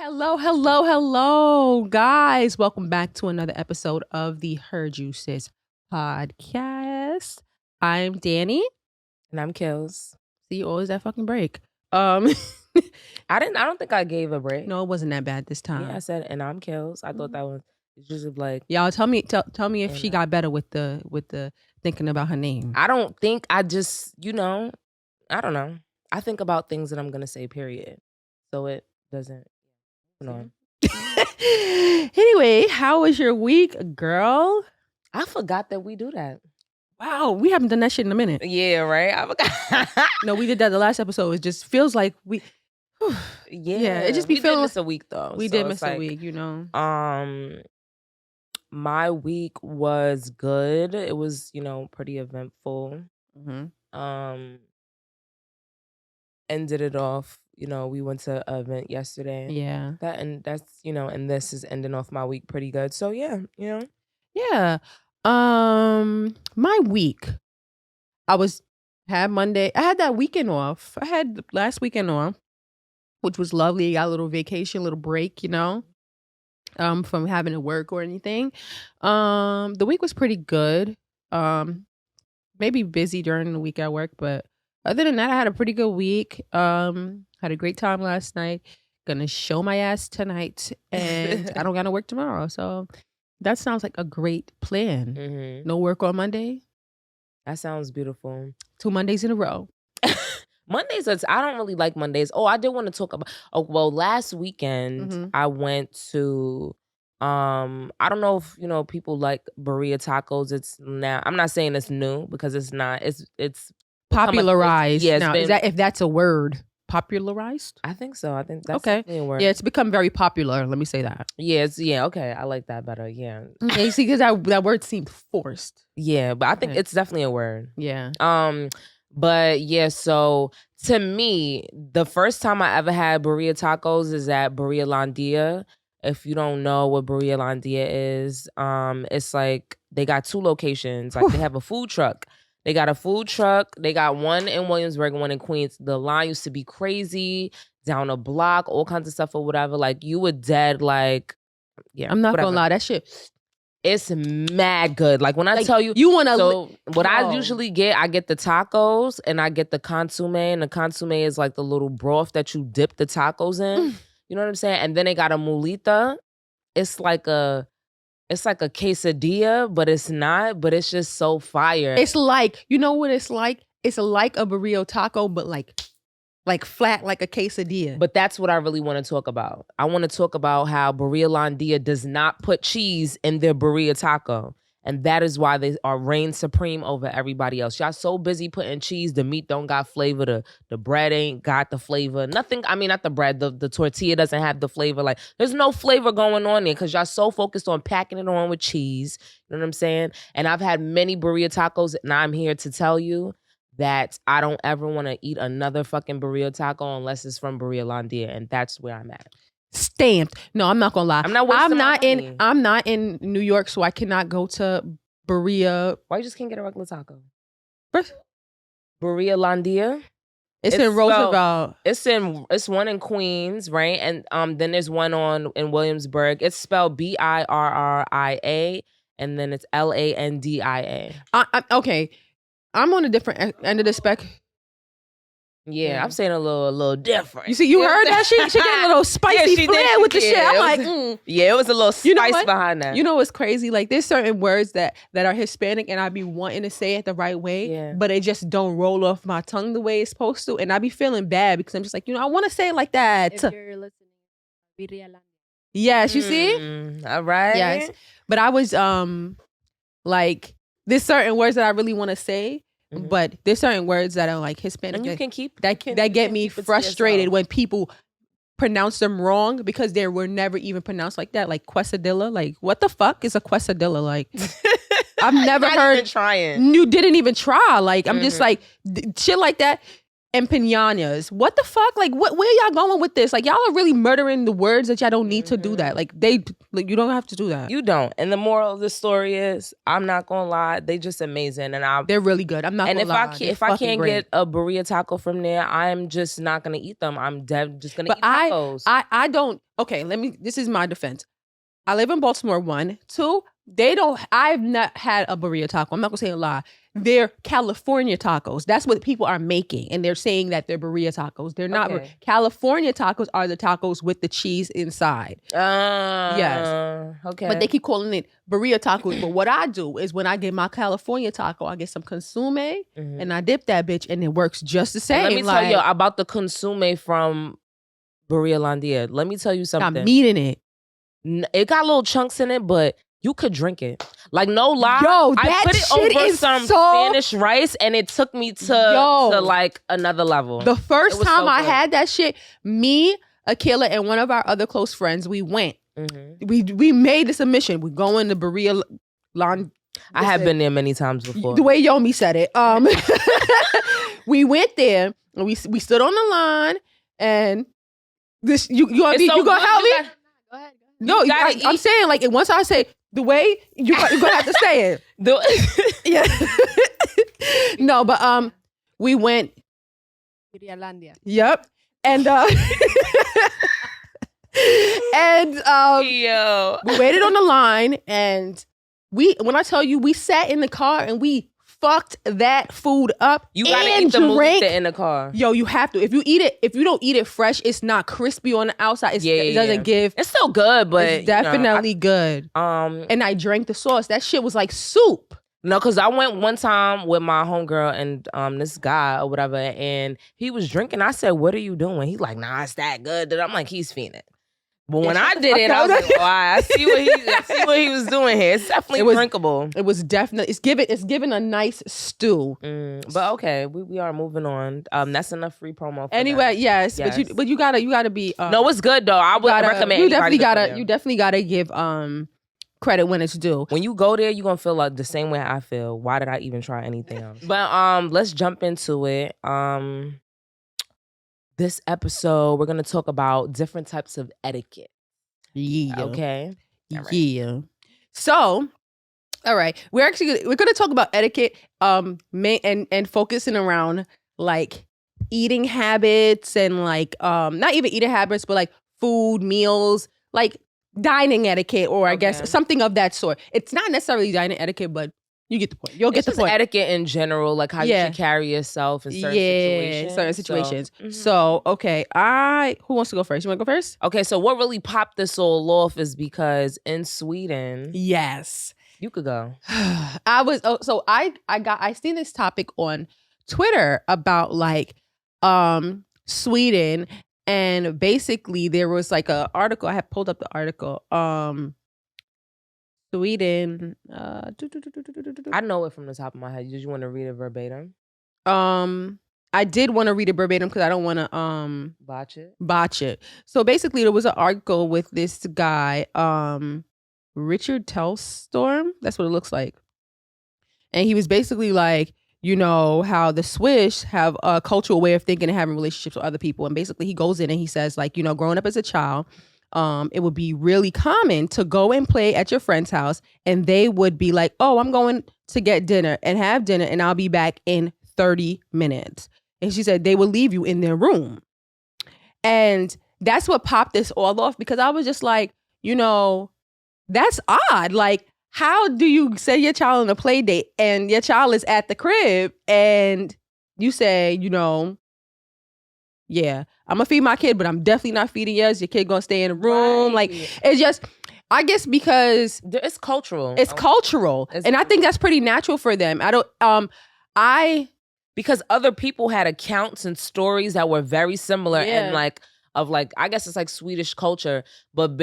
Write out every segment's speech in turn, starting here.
Hello, guys. Welcome back to another episode of the Her Juices podcast. I'm Dany. And I'm Kilz. See, always that fucking break. I don't think I gave a break. No, it wasn't that bad this time. Yeah, I said, and I'm Kilz. I thought that was just like, y'all tell me if she got better with the thinking about her name. I don't think I just, I don't know. I think about things that I'm gonna say, period. So it doesn't. Anyway, how was your week, girl? I forgot that we do that. Wow, we haven't done that shit in a minute. Yeah, right? I forgot. No, we did that the last episode. It just feels like we... Yeah, it just be feeling... We did miss a week, though. We did miss a week, My week was good. It was, pretty eventful. Mm-hmm. Ended it off. We went to an event yesterday. Yeah. And this is ending off my week pretty good. So yeah, Yeah. My week. I had Monday. I had that weekend off. I had last weekend off, which was lovely. Got a little vacation, little break, from having to work or anything. The week was pretty good. Maybe busy during the week at work, but other than that, I had a pretty good week. Had a great time last night. Gonna show my ass tonight, and I don't gotta work tomorrow. So that sounds like a great plan. Mm-hmm. No work on Monday. That sounds beautiful. 2 Mondays in a row. Mondays, I don't really like Mondays. Oh, I did want to talk about. Oh, well, last weekend I went to. I don't know if people like burrito tacos. It's now. I'm not saying it's new because it's not. It's popularized. Yes, now, if that's a word, popularized? I think so. I think that's definitely a word. Yeah, it's become very popular. Let me say that. Yeah, okay. I like that better. Yeah. Yeah, you see, because that word seemed forced. Yeah, but I think it's definitely a word. Yeah. But yeah, so to me, the first time I ever had burrito tacos is at Burrito Landia. If you don't know what Burrito Landia is, it's like they got 2 locations. Like they have a food truck. They got a food truck. They got one in Williamsburg and one in Queens. The line used to be crazy, down a block, all kinds of stuff or whatever. Like you were dead. Like, yeah, I'm not gonna lie, that shit. It's mad good. Like when I tell you, you want to. So what I usually get, I get the tacos and I get the consomme. And the consomme is like the little broth that you dip the tacos in. You know what I'm saying? And then they got a mulita. It's like a quesadilla, but it's not. But it's just so fire. It's like, you know what it's like? It's like a burrito taco, but like flat, like a quesadilla. But that's what I really want to talk about. I want to talk about how Burrito Landia does not put cheese in their burrito taco. And that is why they are reign supreme over everybody else. Y'all so busy putting cheese, the meat don't got flavor, the bread ain't got the flavor. Nothing, I mean, not the bread, the tortilla doesn't have the flavor. Like, there's no flavor going on there because y'all so focused on packing it on with cheese. You know what I'm saying? And I've had many burrito tacos, and I'm here to tell you that I don't ever want to eat another fucking burrito taco unless it's from Burrito Landia, and that's where I'm at. Stamped. No, I'm not gonna lie. I'm not in New York, so I cannot go to Burrito. Why you just can't get a regular taco? Burrito Landia. It's in Roosevelt. It's one in Queens, right? And then there's one in Williamsburg. It's spelled BIRRIA, and then it's LANDIA. Okay, I'm on a different end of the spec. Yeah, I'm saying a little different. You see, you heard that? She getting a little spicy flair with the shit. I'm like, yeah, it was a little spice behind that. You know what's crazy? Like, there's certain words that are Hispanic, and I be wanting to say it the right way, but it just don't roll off my tongue the way it's supposed to, and I be feeling bad because I'm just like, I want to say it like that. If you're listening, yes, you see? All right. Yes, but I was like, there's certain words that I really want to say. Mm-hmm. But there's certain words that are like Hispanic and you can keep that get me frustrated when people pronounce them wrong because they were never even pronounced like that. Like quesadilla, like what the fuck is a quesadilla? Like I've never heard. Even trying. You didn't even try. Like I'm just like shit like that. empanadas. What the fuck? Like, where y'all going with this? Like, y'all are really murdering the words that y'all don't need to do that. Like, you don't have to do that. You don't. And the moral of the story is, I'm not gonna lie, they just amazing, and they're really good. I'm not gonna lie. And if I can't get a burrito taco from there, I'm just not gonna eat them. I'm just gonna eat tacos. I don't. Okay, this is my defense. I live in Baltimore. 1, 2. I've not had a burrito taco. I'm not gonna say a lie. They're California tacos. That's what people are making. And they're saying that they're burrito tacos. They're not. Okay. California tacos are the tacos with the cheese inside. Yes. Okay. But they keep calling it burrito tacos. But what I do is when I get my California taco, I get some consume and I dip that bitch and it works just the same. And let me tell you about the consume from Burrito Landia. Let me tell you something. Got meat in it. It got little chunks in it, but you could drink it. Like, no lie. Yo, I put it over some Spanish rice and it took me to like another level. The first time I good. had that shit, me, Akila, and one of our other close friends, we went. We made this a mission. We going to Burrito Landia. I have been there many times before. The way Yomi said it. We went there and we stood on the line and this you gonna help me? Go ahead. No, I'm saying like once I say the way you're gonna have to say it. Yeah. No, but we went. Landia. Yep. And yo, we waited on the line and when I tell you we sat in the car and we fucked that food up. You gotta eat the mojito in the car. Yo, you have to. If you don't eat it fresh, it's not crispy on the outside. It doesn't give. It's still good, but it's definitely good. And I drank the sauce. That shit was like soup. No, because I went one time with my homegirl and this guy or whatever, and he was drinking. I said, "What are you doing?" He's like, "Nah, it's that good." I'm like, "He's fiending." But when I did it, I was like, "Oh, I see what he was doing here. It's definitely drinkable." It was definitely. It's given a nice stew. But okay, we are moving on. That's enough free promo. For anyway, that. Yes, but you gotta be. No, it's good though. I would recommend. You definitely gotta give credit when it's due. When you go there, you're gonna feel like the same way I feel. Why did I even try anything else? But let's jump into it. This episode, we're gonna talk about different types of etiquette. Yeah. Okay. Right. Yeah. So, all right, we're gonna talk about etiquette, and focusing around like eating habits and like not even eating habits, but like food, meals, like dining etiquette, or I guess something of that sort. It's not necessarily dining etiquette, but you get the point. You'll get the point. Etiquette in general, like how you should carry yourself in certain situations. So, okay, who wants to go first? You want to go first? Okay, so what really popped this all off is because in Sweden, yes, you could go. I seen this topic on Twitter about like Sweden, and basically there was like a article. I had pulled up the article. Sweden. I know it from the top of my head. Did you want to read it verbatim? I did want to read it verbatim because I don't want to botch it. So basically, there was an article with this guy, Richard Telstorm. That's what it looks like, and he was basically like, you know, how the Swiss have a cultural way of thinking and having relationships with other people, and basically he goes in and he says like, you know, growing up as a child. It would be really common to go and play at your friend's house and they would be like, oh, I'm going to get dinner and have dinner and I'll be back in 30 minutes. And she said they would leave you in their room. And that's what popped this all off because I was just like, you know, that's odd. Like, how do you send your child on a play date and your child is at the crib and you say, you know, yeah, I'm gonna feed my kid, but I'm definitely not feeding yours. Your kid gonna stay in the room. Right. Like, it's just, I guess because it's cultural. It's cultural. And I think that's pretty natural for them. Because other people had accounts and stories that were very similar and like, I guess it's like Swedish culture. But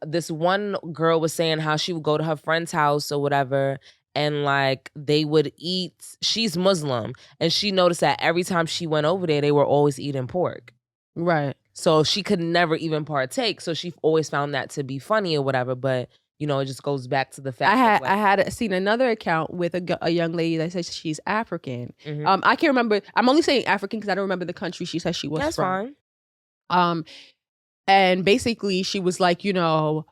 this one girl was saying how she would go to her friend's house or whatever, and like they would eat, she's Muslim, and she noticed that every time she went over there, they were always eating pork. Right. So she could never even partake. So she always found that to be funny or whatever. But you know, it just goes back to the fact I had seen another account with a young lady that says she's African. I can't remember. I'm only saying African because I don't remember the country she said she was that's from. fine. And basically she was like, you know,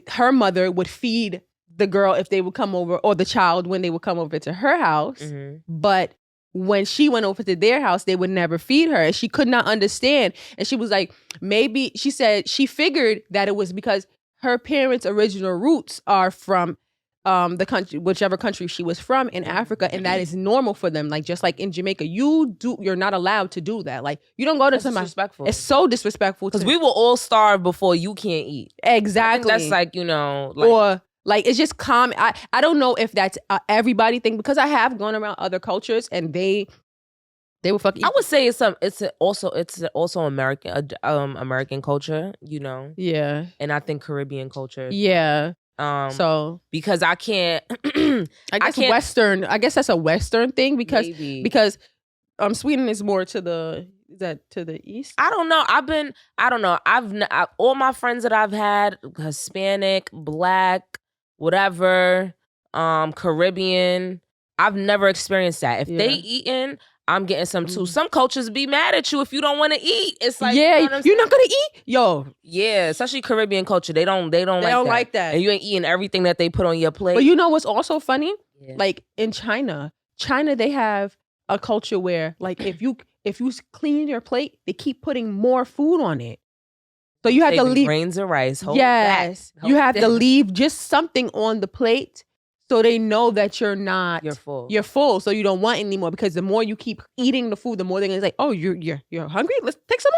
her mother would feed the girl if they would come over, or the child when they would come over to her house. But when she went over to their house, they would never feed her. And she could not understand. And she was like, maybe, she said she figured that it was because her parents' original roots are from the country, whichever country she was from in Africa, and that is normal for them. Like, just like in Jamaica, you're not allowed to do that. Like, you don't go to somebody. Disrespectful. It's so disrespectful because we will all starve before you can't eat. Exactly. That's like, you know, or like, it's just common. I don't know if that's everybody thing, because I have gone around other cultures and they were fucking. I would say it's also American culture, you know. Yeah. And I think Caribbean culture. Yeah. So because I can't I guess Western. I guess that's a Western thing because Sweden is more to the east. I don't know. All my friends that I've had, Hispanic, Black, whatever, Caribbean, I've never experienced that. If they eating, I'm getting some too. Some cultures be mad at you if you don't want to eat. It's like, yeah, you know you're not gonna eat, yo. Yeah, especially Caribbean culture. They don't like that. And you ain't eating everything that they put on your plate. But you know what's also funny? Yeah. Like in China, they have a culture where, like, if you clean your plate, they keep putting more food on it. So you have to leave grains of rice. You have to leave just something on the plate. So they know that you're full. You're full, so you don't want any more, because the more you keep eating the food, the more they're gonna say, "Oh, you're hungry? Let's take some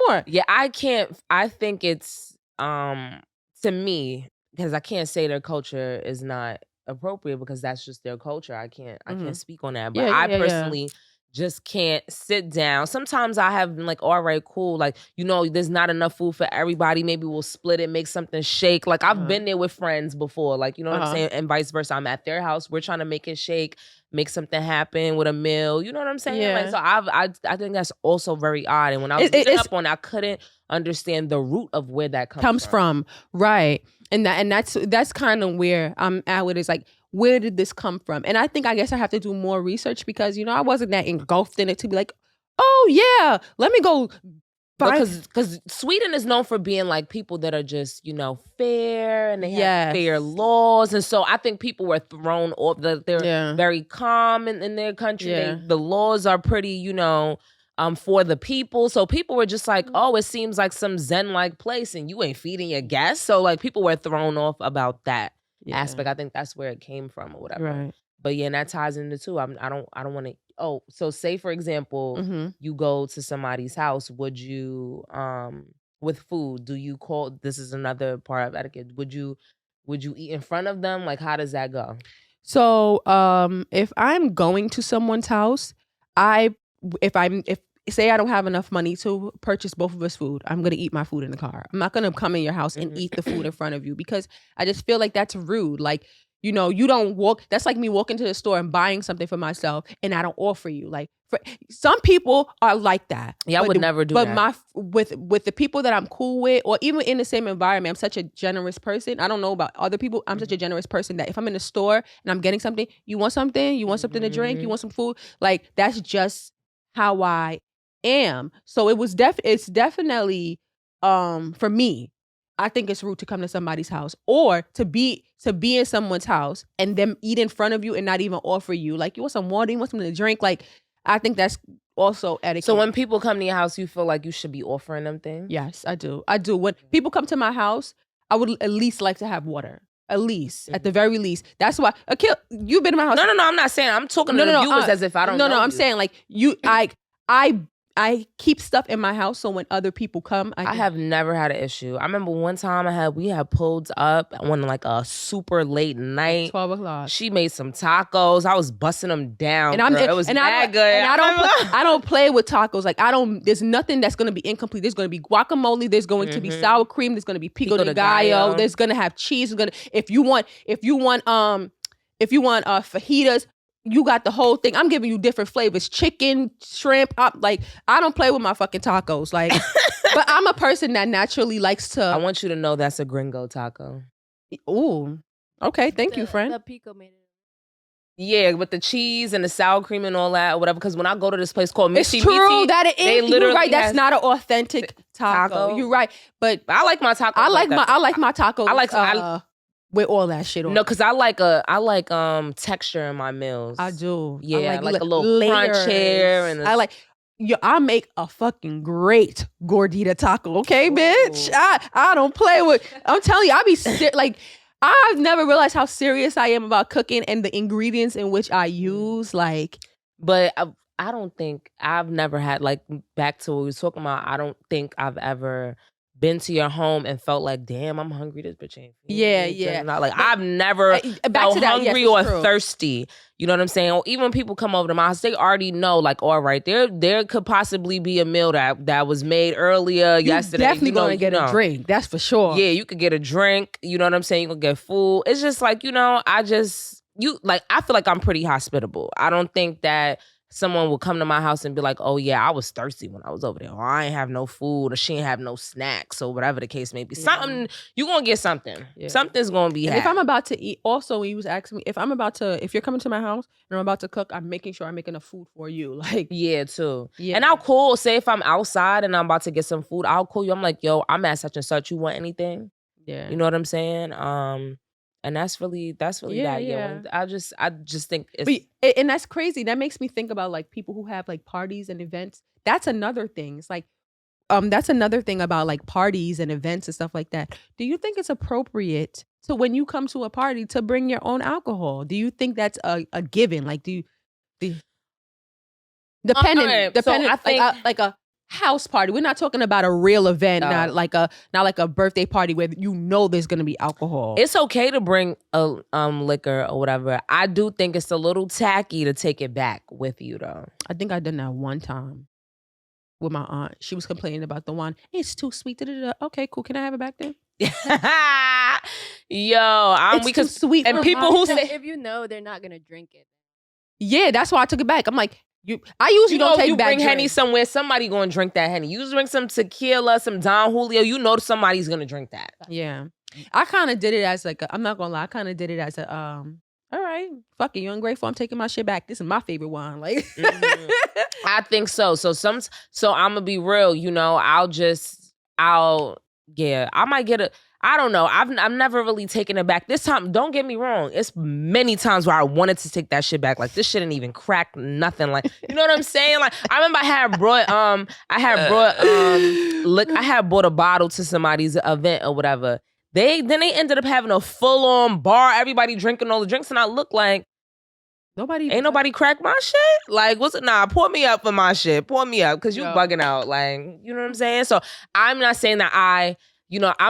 more." Yeah, I can't. I think it's to me, because I can't say their culture is not appropriate, because that's just their culture. I can't speak on that, but I personally just can't sit down. Sometimes I have been like, all right, cool. Like, you know, there's not enough food for everybody. Maybe we'll split it, make something shake. Like, I've been there with friends before, like, you know what I'm saying? And vice versa. I'm at their house. We're trying to make it shake, make something happen with a meal. You know what I'm saying? Yeah. Like, so I think that's also very odd. And when I was reading up on it, I couldn't understand the root of where that comes from. Right. And that's kind of where I'm at with it. It's like, where did this come from? And I guess I have to do more research, because, you know, I wasn't that engulfed in it to be like, oh yeah, let me go find. Because Sweden is known for being like people that are just, you know, fair, and they have fair laws. And so I think people were thrown off. They're very calm in their country. The laws are pretty, you know, for the people. So people were just like, oh, it seems like some Zen-like place, and you ain't feeding your guests. So like, people were thrown off about that aspect. I think that's where it came from or whatever. Right. But yeah, and that ties into too. I don't want to. Oh, so say for example, you go to somebody's house. Would you with food? Do you call? This is another part of etiquette. Would you eat in front of them? Like, how does that go? So if I'm going to someone's house, if say I don't have enough money to purchase both of us food, I'm going to eat my food in the car. I'm not going to come in your house and eat the food in front of you, because I just feel like that's rude. Like, you know, you don't walk. That's like me walking to the store and buying something for myself and I don't offer you. Like, some people are like that. Yeah, I would never do that. But with the people that I'm cool with, or even in the same environment, I'm such a generous person. I don't know about other people. I'm such a generous person that if I'm in the store and I'm getting something, you want something to drink, you want some food. Like, that's just how I am. So it's definitely for me, I think it's rude to come to somebody's house, or to be in someone's house and them eat in front of you and not even offer you, like, you want some water, you want something to drink. Like, I think that's also etiquette. So when people come to your house, you feel like you should be offering them things? Yes, I do. When people come to my house, I would at least like to have water. At least, at the very least. That's why, Akil, you've been in my house. No, I'm not saying. I'm talking to the viewers as if I don't know. No, I'm saying, like, I keep stuff in my house, so when other people come, I have never had an issue. I remember one time we had pulled up on like a super late night. 12 o'clock. She made some tacos. I was busting them down. And it was mad good. And I don't play with tacos. Like, there's nothing that's going to be incomplete. There's going to be guacamole. There's going to be sour cream. There's going to be pico de gallo. There's going to have cheese. If you want fajitas, you got the whole thing. I'm giving you different flavors: chicken, shrimp. Like I don't play with my fucking tacos. Like, but I'm a person that naturally likes I to. want you to know that's a gringo taco. Ooh, okay, thank you, friend. The pico made it. Yeah, with the cheese and the sour cream and all that, or whatever. Because when I go to this place called It's Missy true Missy, that it they is. literally You're right. That's has not an authentic taco. You're right, but I like my tacos. I like my tacos. I like with all that shit on. No, because I like texture in my meals. I do. Yeah, I like a little crunch here and I like. I make a fucking great gordita taco. Okay, bitch. I don't play with. I'm telling you, I be like. I've never realized how serious I am about cooking and the ingredients in which I use. Like, but I don't think I've never had, like, back to what we were talking about. I don't think I've ever been to your home and felt like, damn, I'm hungry. This bitch ain't. Yeah. Not like I've never felt hungry or thirsty. You know what I'm saying? Or even when people come over to my house, they already know, like, all right, there could possibly be a meal that was made earlier yesterday. Definitely gonna get a drink. That's for sure. Yeah, you could get a drink. You know what I'm saying? You could get food. It's just like, I feel like I'm pretty hospitable. I don't think that someone will come to my house and be like, oh yeah, I was thirsty when I was over there. Or I ain't have no food, or she ain't have no snacks, or whatever the case may be. Yeah. Something, you gonna get something. Yeah. Something's gonna be had. If I'm about to eat, also when you was asking me, if you're coming to my house and I'm about to cook, I'm making sure I'm making enough food for you. Like, yeah, too. Yeah. And I'll call, say if I'm outside and I'm about to get some food, I'll call you. I'm like, yo, I'm at such and such. You want anything? Yeah. You know what I'm saying? And that's really that. Yeah. I just think it's... and that's crazy. That makes me think about like people who have like parties and events. That's another thing. It's like, that's another thing about like parties and events and stuff like that. Do you think it's appropriate to, when you come to a party, to bring your own alcohol? Do you think that's a given? Like, dependent, so I think like a house party. We're not talking about a real event, not like a birthday party where there's gonna be alcohol. It's okay to bring a liquor or whatever. I do think it's a little tacky to take it back with you though. I think I done that one time with my aunt. She was complaining about the wine. It's too sweet. Okay, cool. Can I have it back then? Yo, it's too sweet. And people who say, if they're not gonna drink it. Yeah, that's why I took it back. I'm like, I usually don't take back bring drinks. Henny somewhere, somebody gonna drink that Henny. You drink some tequila, some Don Julio, somebody's gonna drink that. Yeah. I kind of did it as like I'm not gonna lie, I kind of did it as a all right, fuck it, you're ungrateful, I'm taking my shit back. This is my favorite wine. Like I think so. So I'm gonna be real, I might get a, I don't know. I've never really taken it back. This time, don't get me wrong. It's many times where I wanted to take that shit back. Like, this shit didn't even crack nothing. Like, you know what I'm saying? Like, I remember I had brought a bottle to somebody's event or whatever. They ended up having a full on bar, everybody drinking all the drinks, and I look like ain't nobody cracked my shit. Like, what's it? Nah, pour me up for my shit. Pour me up, because you bugging out. Like, you know what I'm saying? So I'm not saying that I'm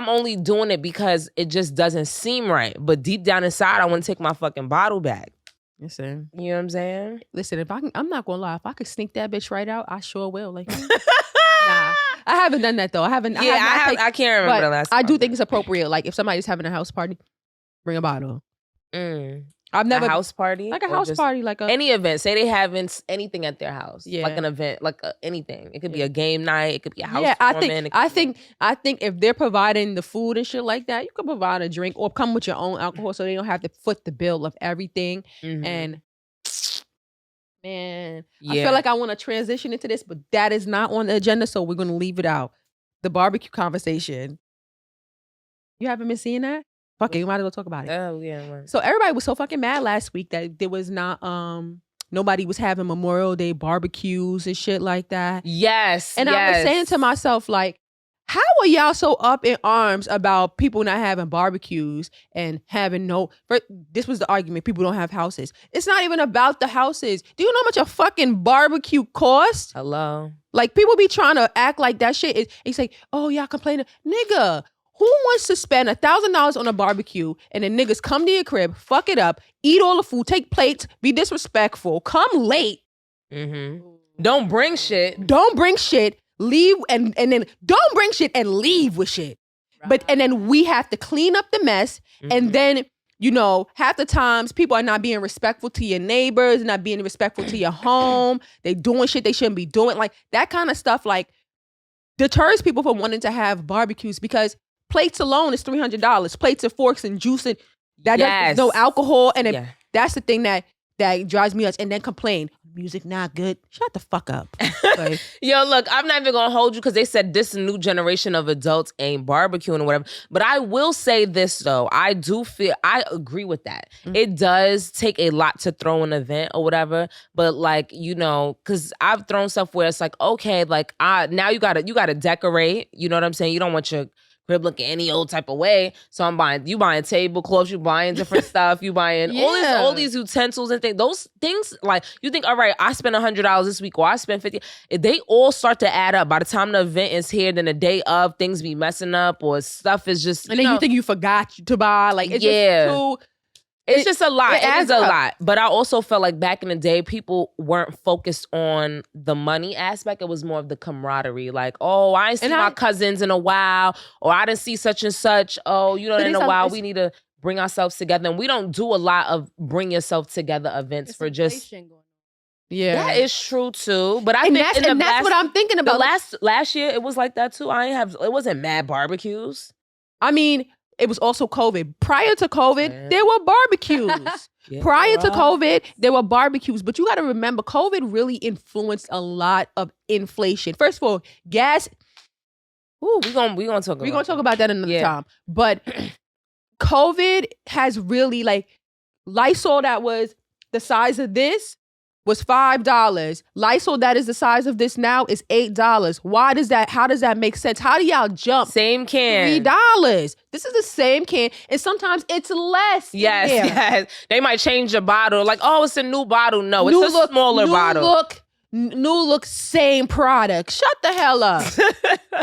only doing it because it just doesn't seem right. But deep down inside, I want to take my fucking bottle back. Listen. You know what I'm saying? Listen, I'm not gonna lie. If I could sneak that bitch right out, I sure will. Like, nah. I haven't done that though. I haven't. Yeah, I can't remember the last time. I do think it's appropriate. Like, if somebody's having a house party, bring a bottle. I've never a house party, like a house party, like any event. Say they having anything at their house, yeah, like an event, like anything. It could be a game night. It could be a house. Yeah, I think if they're providing the food and shit like that, you can provide a drink or come with your own alcohol, so they don't have to foot the bill of everything. Mm-hmm. And man, I feel like I want to transition into this, but that is not on the agenda, so we're gonna leave it out. The barbecue conversation. You haven't been seeing that? Fuck it, you might as well talk about it. Oh, yeah. Right. So everybody was so fucking mad last week that there was not, nobody was having Memorial Day barbecues and shit like that. Yes. And I was saying to myself, like, how are y'all so up in arms about people not having barbecues and having this was the argument, people don't have houses. It's not even about the houses. Do you know how much a fucking barbecue costs? Hello? Like, people be trying to act like that shit is, they say, oh, y'all complaining. Nigga, who wants to spend $1,000 on a barbecue and then niggas come to your crib, fuck it up, eat all the food, take plates, be disrespectful, come late. Mm-hmm. Don't bring shit, leave and then don't bring shit and leave with shit. Right. And then we have to clean up the mess, and then You know, half the times people are not being respectful to your neighbors, not being respectful to your home. They doing shit they shouldn't be doing. Like that kind of stuff like deters people from wanting to have barbecues because plates alone is $300. Plates of forks and juice and there's no alcohol. And that's the thing that drives me nuts. And then complain. Music not good. Shut the fuck up. Like, yo, look, I'm not even gonna hold you because they said this new generation of adults ain't barbecuing or whatever. But I will say this though, I agree with that. Mm-hmm. It does take a lot to throw an event or whatever. But like, you know, because I've thrown stuff where it's like, okay, like now you gotta decorate. You know what I'm saying? You don't want your crib looking any old type of way. So you buying tablecloths, you buying different stuff, you buying all these utensils and things. Those things, like you think, all right, I spent $100 this week or I spent $50. They all start to add up. By the time the event is here, then the day of, things be messing up or stuff is just, and then you think you forgot to buy. Like it's just too. It's just a lot. It is a lot. But I also felt like back in the day, people weren't focused on the money aspect. It was more of the camaraderie. Like, oh, I ain't seen my cousins in a while. Or I didn't see such and such. Oh, you know, in a while, we need to bring ourselves together. And we don't do a lot of bring yourself together events for just... Yeah, that is true too. But I think that's what I'm thinking about. Last year, it was like that too. It wasn't mad barbecues. I mean... It was also COVID. Prior to COVID, there were barbecues. Prior to COVID, there were barbecues. But you got to remember, COVID really influenced a lot of inflation. First of all, gas. Ooh, we're gonna talk about that another time. But COVID has really like Lysol that was the size of this was $5. Lysol that is the size of this now is $8. Why does that? How does that make sense? How do y'all jump? Same can. $3. This is the same can, and sometimes it's less. Yes. They might change the bottle. Like, oh, it's a new bottle. No, it's a smaller bottle. New look, same product. Shut the hell up.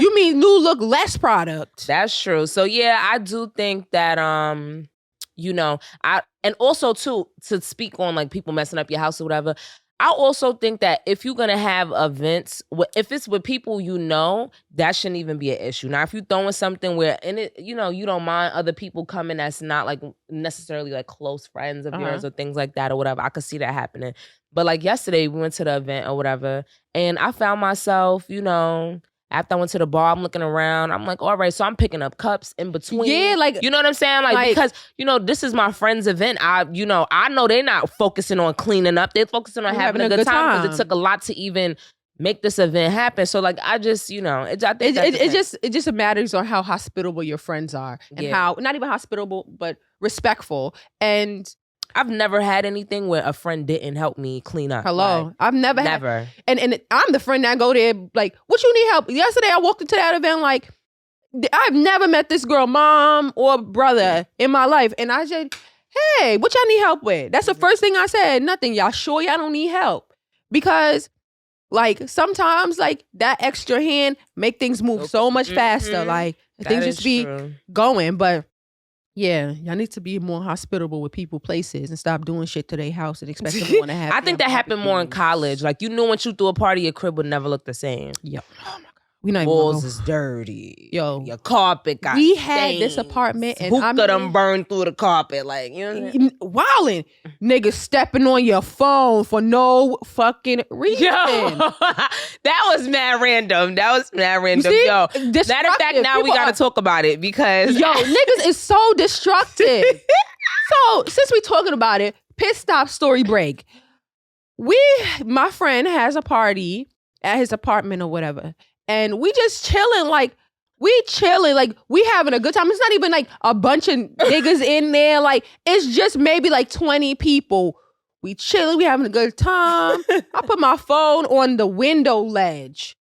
You mean new look, less product? That's true. So yeah, I do think that you know, and also too, to speak on like people messing up your house or whatever, I also think that if you're gonna have events, if it's with people you know, that shouldn't even be an issue. Now, if you're throwing something where you know, you don't mind other people coming that's not like necessarily like close friends of yours or things like that or whatever, I could see that happening. But like yesterday, we went to the event or whatever, and I found myself, you know, after I went to the bar, I'm looking around. I'm like, all right, so I'm picking up cups in between. Yeah, like, you know what I'm saying? Like because, you know, this is my friend's event. I know they're not focusing on cleaning up. They're focusing on having a good time because it took a lot to even make this event happen. So like, I just, you know, it just matters on how hospitable your friends are and how, not even hospitable, but respectful. And I've never had anything where a friend didn't help me clean up. Hello. Like, I've never had. And I'm the friend that go there like, what you need help? Yesterday I walked into that event like, I've never met this girl, mom or brother in my life. And I said, hey, what y'all need help with? That's the first thing I said. Nothing. Y'all sure y'all don't need help? Because like sometimes like that extra hand make things move so much faster. Like things just be going. But yeah, y'all need to be more hospitable with people, places, and stop doing shit to their house and expect them to want to have. I think that happened more in college. Like you knew once you threw a party, your crib would never look the same. Yep. Oh my God. We not walls is dirty. Yo, your carpet got we stains. had this apartment and hookah done burned through the carpet. Like, you know what I mean? Wildin'. Niggas stepping on your phone for no fucking reason. Yo, that was mad random. Yo, matter of fact, now we gotta talk about it because niggas is so destructive. So since we talking about it, pit stop story break. My friend has a party at his apartment or whatever. And we just chilling, like, we having a good time. It's not even like a bunch of niggas in there. Like, it's just maybe like 20 people. We chilling, we having a good time. I put my phone on the window ledge.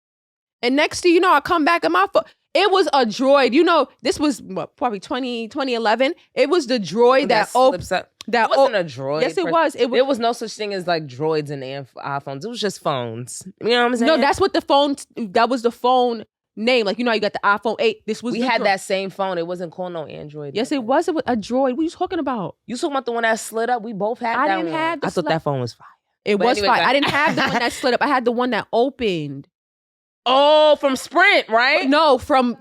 And next thing you know, I come back and my phone, it was a droid. You know, this was probably 2011. It was the droid that slips up. That wasn't a droid. Yes, it was. There was no such thing as like droids and iPhones. It was just phones. You know what I'm saying? No, that's what that was the phone name. Like, you know, you got the iPhone 8. We had that same phone. It wasn't called no Android. Yes, it was. It was a droid. What are you talking about? You talking about the one that slid up? We both had that one. I thought that phone was fire. It was fire. I didn't have the one that slid up. I had the one that opened. Oh, from Sprint, right? No, from...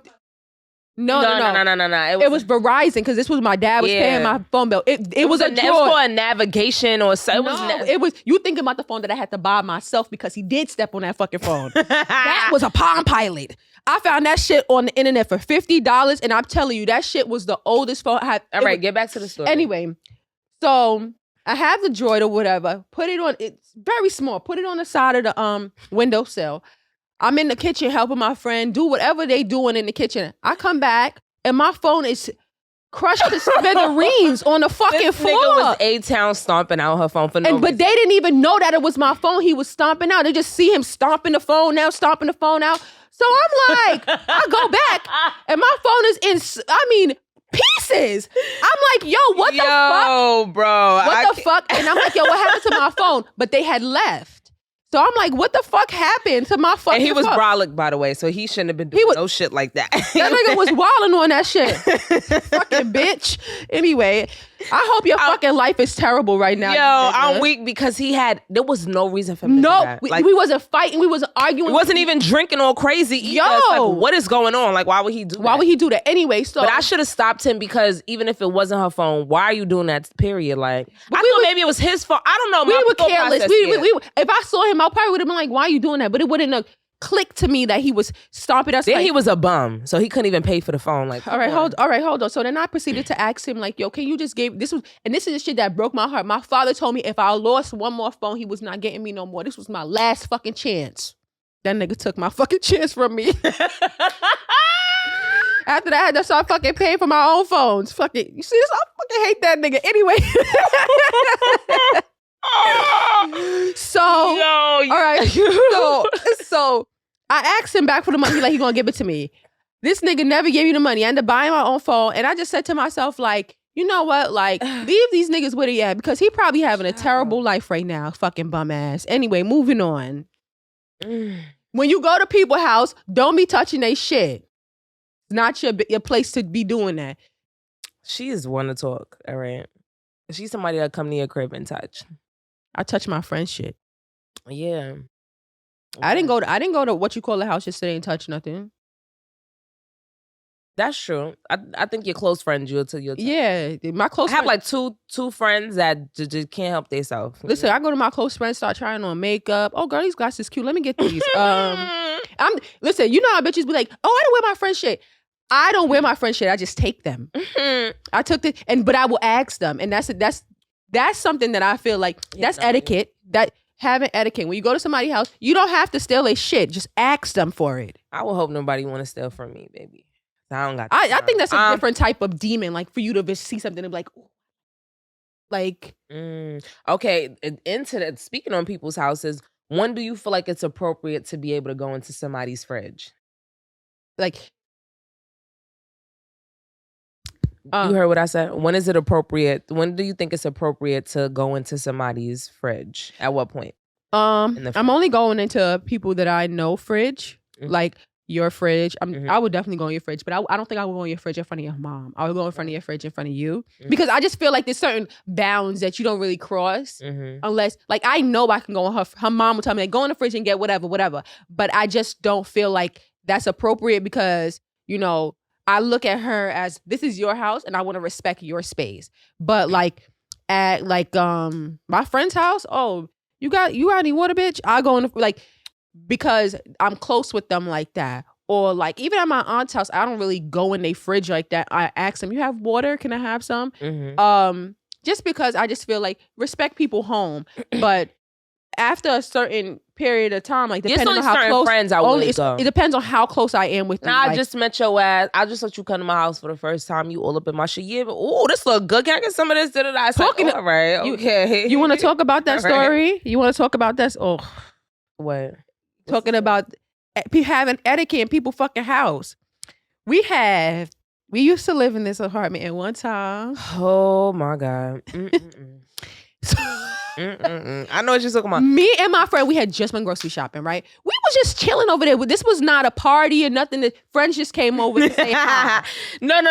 No. It It was Verizon because this was my dad was paying my phone bill. It was a it was for a navigation or something. It was you thinking about the phone that I had to buy myself because he did step on that fucking phone. That was a Palm Pilot. I found that shit on the internet for $50, and I'm telling you, that shit was the oldest phone I had. All right, get back to the story. Anyway, so I have the Droid or whatever. Put it on. It's very small. Put it on the side of the windowsill. I'm in the kitchen helping my friend do whatever they doing in the kitchen. I come back and my phone is crushed to smithereens on the fucking floor. This nigga was A-Town stomping out her phone for no reason. But they didn't even know that it was my phone he was stomping out. They just see him stomping the phone out. So I'm like, I go back and my phone is in, pieces. I'm like, yo, what the fuck? Yo, bro. What the fuck? And I'm like, yo, what happened to my phone? But they had left. So I'm like, what the fuck happened to my fucking phone? And he was brolic, by the way, so he shouldn't have been doing no shit like that. That nigga was wilding on that shit. Fucking bitch. Anyway, I hope your fucking life is terrible right now. Yo, I'm weak because there was no reason for him to do that. We wasn't fighting. We wasn't arguing. He wasn't even drinking all crazy either. Yo. It's like, what is going on? Like, why would he do that? Why would he do that? Anyway, so. But I should have stopped him because even if it wasn't her phone, why are you doing that, period? Like, I thought maybe it was his phone. I don't know. We were careless. If I saw him, I probably would have been like, why are you doing that? But it wouldn't have clicked to me that he was stomping us. Then he was a bum, so he couldn't even pay for the phone. Like, all right, hold on. So then I proceeded to ask him, like, yo, can you just give this is the shit that broke my heart. My father told me if I lost one more phone, he was not getting me no more. This was my last fucking chance. That nigga took my fucking chance from me. After that, I had to start fucking paying for my own phones. Fucking, you see this? I fucking hate that nigga. Anyway. So, all right. So I asked him back for the money. He gonna give it to me. This nigga never gave me the money. I ended up buying my own phone, and I just said to myself, like, you know what? Like, leave these niggas where they at because he probably having a terrible life right now. Fucking bum ass. Anyway, moving on. When you go to people's house, don't be touching their shit. It's not your place to be doing that. She is one to talk. All right. She's somebody that come to your crib and touch. I touch my friend's shit. Yeah. Okay. I didn't go to what you call the house yesterday and touch nothing. That's true. I think your close friends you'll touch. Yeah, my close. I have like two friends that just can't help themselves. Listen, I go to my close friends, start trying on makeup. Oh, girl, these glasses cute. Let me get these. Listen, you know how bitches be like, oh, I don't wear my friend's shit. I don't wear my friend's shit. I just take them. I took but I will ask them, and that's something that I feel like that's etiquette. That having etiquette. When you go to somebody's house, you don't have to steal their shit. Just ask them for it. I will hope nobody want to steal from me, baby. I don't got. I think that's a different type of demon. Like for you to just see something and be like, ooh. Like. Okay. Into that. Speaking on people's houses, when do you feel like it's appropriate to be able to go into somebody's fridge? Like. You heard what I said? When is it appropriate? When do you think it's appropriate to go into somebody's fridge? At what point? I'm only going into people that I know fridge, like your fridge. I would definitely go in your fridge, but I don't think I would go in your fridge in front of your mom. I would go in front of your fridge in front of you because I just feel like there's certain bounds that you don't really cross unless, like, I know I can go in her mom will tell me, like, go in the fridge and get whatever. But I just don't feel like that's appropriate because, you know, I look at her as this is your house and I want to respect your space. But like at my friend's house, oh, you got any water, bitch? I go in because I'm close with them like that. Or like even at my aunt's house, I don't really go in their fridge like that. I ask them, you have water? Can I have some? Just because I just feel like respect people home. But after a certain period of time, like depending on how close friends it depends on how close I am with them. I just met your ass. I just let you come to my house for the first time. You all up in my shit. Yeah, but oh, this look good. Can I get some of this? I said, all right, okay. You want to talk about that story? Right. You want to talk about this? Oh, what? Talking about having etiquette in people's fucking house. We used to live in this apartment at one time. Oh my God. I know what you're talking about. Me and my friend, we had just been grocery shopping, right? We was just chilling over there. This was not a party or nothing. The friends just came over to say hi. No.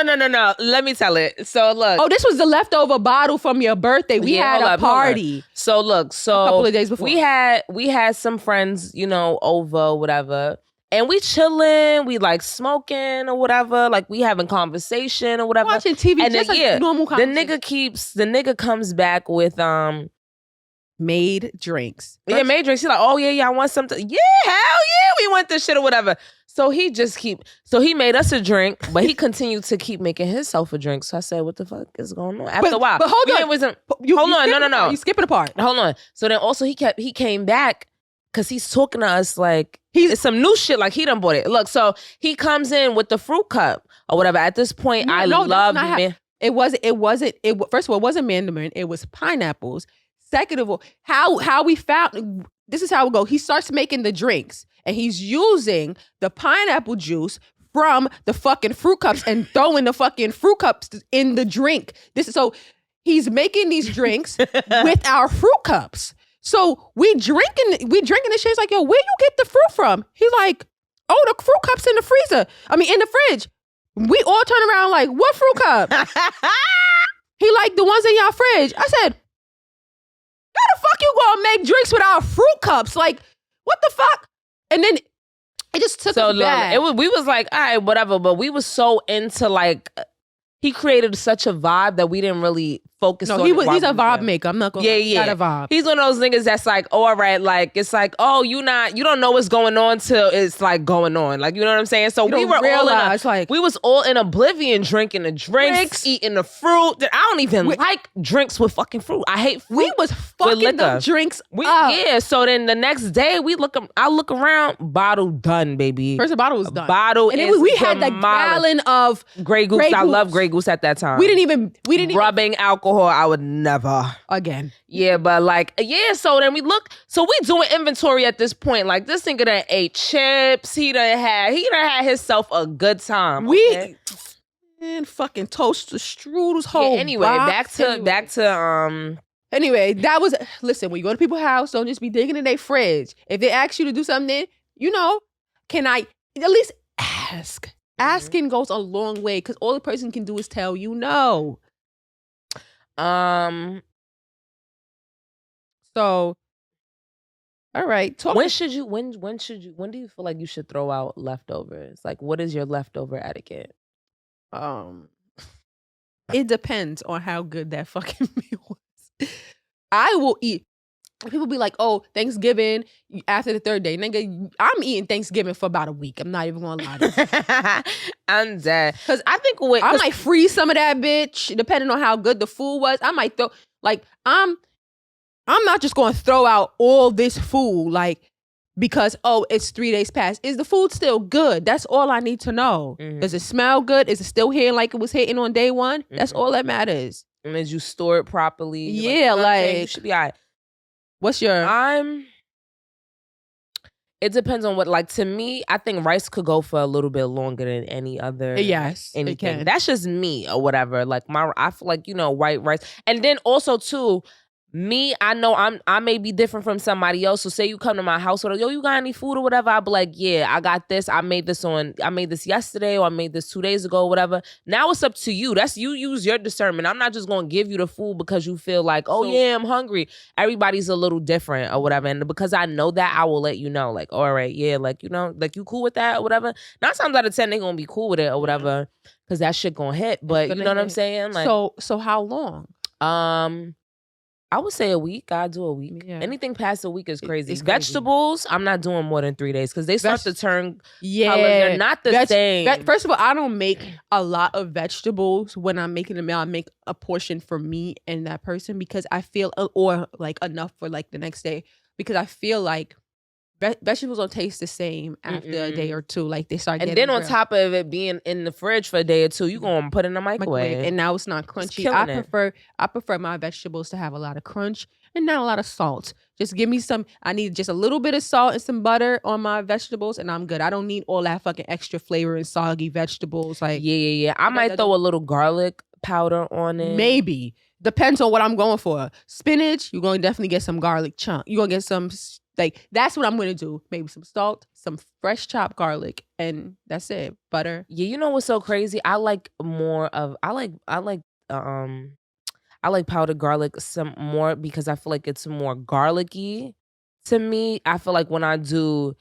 Let me tell it. So look. Oh, this was the leftover bottle from your birthday. We had a party. So look, a couple of days before. We had some friends, you know, over, whatever. And we chilling, we like smoking or whatever, like we having conversation or whatever. Watching TV, and just then, like normal the conversation. nigga comes back with made drinks. Yeah, made drinks. He's like, oh yeah, I want something. Yeah, hell yeah, we want this shit or whatever. So he made us a drink, but he continued to keep making himself a drink. So I said, what the fuck is going on? After a while. But hold on. Hold on, no. You skipping a part. Hold on. So then also he came back because he's talking to us like it's some new shit, like he done bought it. Look, so he comes in with the fruit cup or whatever. At this point, I love man. It wasn't. First of all, it wasn't mandarin. It was pineapples. Second of all, how we found this is how it go. He starts making the drinks and he's using the pineapple juice from the fucking fruit cups and throwing the fucking fruit cups in the drink. So he's making these drinks with our fruit cups. So we drinking this shit. It's like, yo, where you get the fruit from? He's like, oh, the fruit cups in the freezer. I mean, in the fridge. We all turn around like, what fruit cup? He like, the ones in your fridge. I said, how the fuck you gonna make drinks without fruit cups? Like, what the fuck? And then it just took us back. We was like, all right, whatever. But we was so into like, he created such a vibe that we didn't really focus on. He's a vibe maker. I'm not gonna lie. Yeah. He's a vibe. He's one of those niggas that's like, oh, all right, like it's like, oh, you don't know what's going on till it's like going on. Like, you know what I'm saying? So we was all in oblivion, drinking the drinks, eating the fruit. I don't even like drinks with fucking fruit. I hate fruit. We was fucking the drinks up. Yeah. So then the next day I look around, bottle done, baby. First the bottle was done. We had the gallon of Grey Goose. I love Grey Goose at that time. We didn't even rubbing alcohol. I would never again. Yeah, but like, yeah. So then we doing inventory at this point. Like this nigga done ate chips. He done had himself a good time. Okay? Man, fucking toast, strudels, whole. Yeah, anyway, back to. Anyway, that was listen. When you go to people's house, don't just be digging in their fridge. If they ask you to do something, can I at least ask? Mm-hmm. Asking goes a long way because all the person can do is tell you no. So, all right. When do you feel like you should throw out leftovers? Like, what is your leftover etiquette? It depends on how good that fucking meal was. I will eat. People be like, oh, Thanksgiving after the third day. Nigga, I'm eating Thanksgiving for about a week. I'm not even gonna lie to you. I'm dead. Because I think I might freeze some of that bitch, depending on how good the food was. I might throw, like, I'm not just gonna throw out all this food, like, because, oh, it's 3 days past. Is the food still good? That's all I need to know. Mm-hmm. Does it smell good? Is it still hitting like it was hitting on day one? Mm-hmm. That's all that matters. And as you store it properly. Yeah, like you should be all right. What's your? It depends on what. Like, to me, I think rice could go for a little bit longer than any other. Yes, anything. It can. That's just me or whatever. Like I feel like white rice, and then also too. Me, I know I may be different from somebody else. So say you come to my house or yo, you got any food or whatever? I'll be like, yeah, I got this. I made this yesterday or I made this 2 days ago or whatever. Now it's up to you. That's you use your discernment. I'm not just gonna give you the food because you feel like, yeah, I'm hungry. Everybody's a little different or whatever. And because I know that, I will let you know. Like, all right, yeah, like like you cool with that or whatever. 9 times out of 10 they gonna be cool with it or whatever. Cause that shit gonna hit. But you know what I'm saying? Like, so how long? I would say a week. I'll do a week. Yeah. Anything past a week is crazy. It's Vegetables, I'm not doing more than 3 days because they start to turn colors. They're not the same. First of all, I don't make a lot of vegetables when I'm making a meal. I make a portion for me and that person because I feel, or like enough for like the next day, because I feel like vegetables don't taste the same after a day or two. Like they start getting. And then on top of it being in the fridge for a day or two, you gonna put it in the microwave. And now it's not crunchy. I prefer my vegetables to have a lot of crunch and not a lot of salt. Just give me some. I need just a little bit of salt and some butter on my vegetables, and I'm good. I don't need all that fucking extra flavor and soggy vegetables. Like yeah. I might throw a little garlic powder on it. Maybe depends on what I'm going for. Spinach, you're going to definitely get some garlic chunk. You're gonna get some. Like, that's what I'm going to do. Maybe some salt, some fresh chopped garlic, and that's it. Butter. Yeah, you know what's so crazy? I like powdered garlic some more because I feel like it's more garlicky to me. I feel like when I do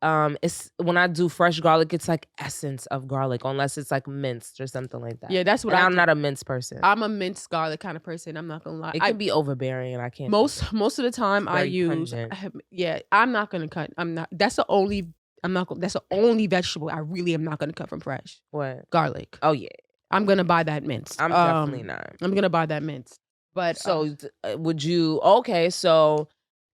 it's when I do fresh garlic, it's like essence of garlic, unless it's like minced or something like that. Yeah, that's what and I I'm do. not a minced person. I'm a minced garlic kind of person. I'm not gonna lie. It can be overbearing, and I can't. Most of the time I very use. pungent. I'm not gonna cut. I'm not. That's the only. I'm not. That's the only vegetable I really am not gonna cut from fresh. What? Garlic. Oh yeah, I'm gonna buy that minced. I'm definitely not. I'm gonna buy that minced. But So would you? Okay, so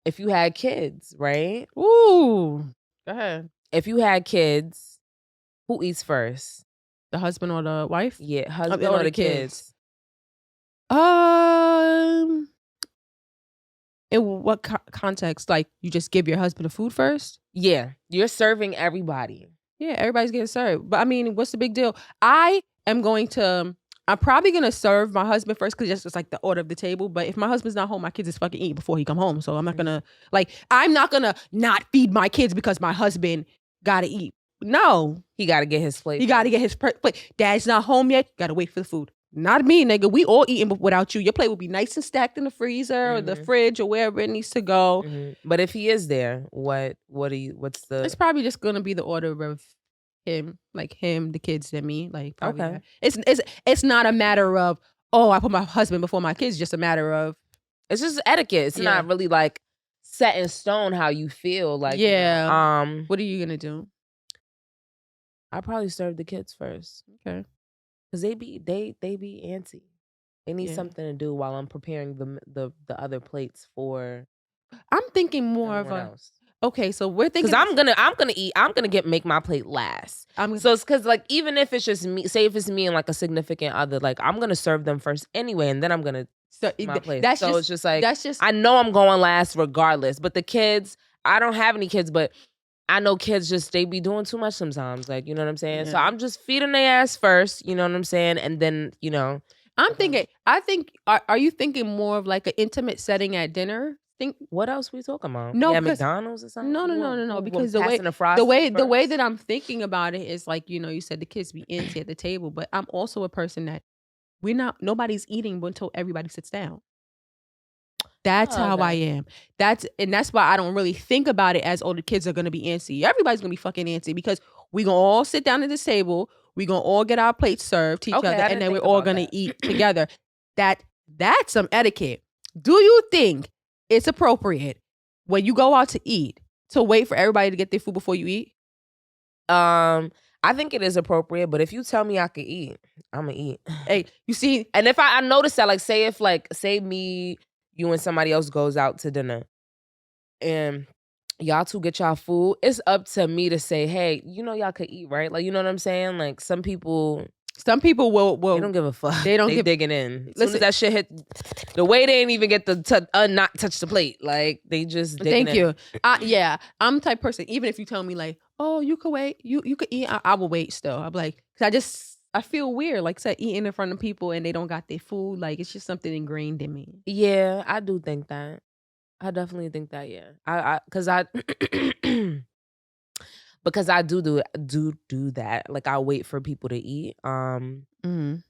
if you had kids, right? ooh, go ahead. If you had kids, who eats first? The husband or the wife? Yeah, husband or or the the kids? In what context? Like you just give your husband the food first? Yeah, you're serving everybody. Yeah, everybody's getting served. But I mean, what's the big deal? I'm probably gonna serve my husband first because it's like the order of the table. But if my husband's not home, my kids is fucking eating before he come home. So I'm not gonna not feed my kids because my husband gotta eat. No, He got to get his plate. he gotta get his plate. Dad's not home yet. Gotta wait for the food. Not me, nigga. We all eating without you. Your plate will be nice and stacked in the freezer or the fridge or wherever it needs to go. But if he is there, what's the? It's probably just gonna be the order of him, the kids, and me. Like, probably Okay. It's not a matter of, oh, I put my husband before my kids. It's just a matter of, It's just etiquette. It's not really like set in stone how you feel. Like, yeah. What are you gonna do? I probably serve the kids first. Okay. Because they be antsy. They need Yeah. something to do while I'm preparing the other plates for. I'm thinking more of everyone else. Okay, so we're thinking Because I'm gonna eat. I'm gonna make my plate last. So it's because like even if it's just me, say if it's me and like a significant other, like I'm gonna serve them first anyway, and then I'm gonna my plate. It's just like I know I'm going last regardless. But the kids, I don't have any kids, but I know kids they be doing too much sometimes. Like, you know what I'm saying? Yeah. So I'm just feeding their ass first, you know what I'm saying? And then, I'm thinking, are you thinking more of like an intimate setting at dinner? What else we talking about? No, McDonald's or something? No. Because the way that I'm thinking about it is like, you said the kids be empty at the table, but I'm also a person that nobody's eating until everybody sits down. That's how I am. That's why I don't really think about it as, oh, the kids are going to be antsy. Everybody's going to be fucking antsy because we going to all sit down at this table. We going to all get our plates served to each other. And then we're all going to eat together. That's some etiquette. Do you think it's appropriate when you go out to eat to wait for everybody to get their food before you eat? I think it is appropriate, but if you tell me I can eat, I'm going to eat. Hey, you see? And if I notice that, like, say me, you and somebody else goes out to dinner and y'all two get y'all food, it's up to me to say, hey, y'all could eat, right? Like, you know what I'm saying? Like, some people will they don't give a fuck. They don't digging in. As soon as that shit hit, the way they ain't even get to not touch the plate. Like, they just digging Thank you. I'm the type of person, even if you tell me like, oh, you could wait, you could eat, I will wait still. I'm like, because I feel weird, like said, eating in front of people and they don't got their food. Like, it's just something ingrained in me. Yeah, I do think that. I definitely think that. Yeah, because I do that. Like, I wait for people to eat. But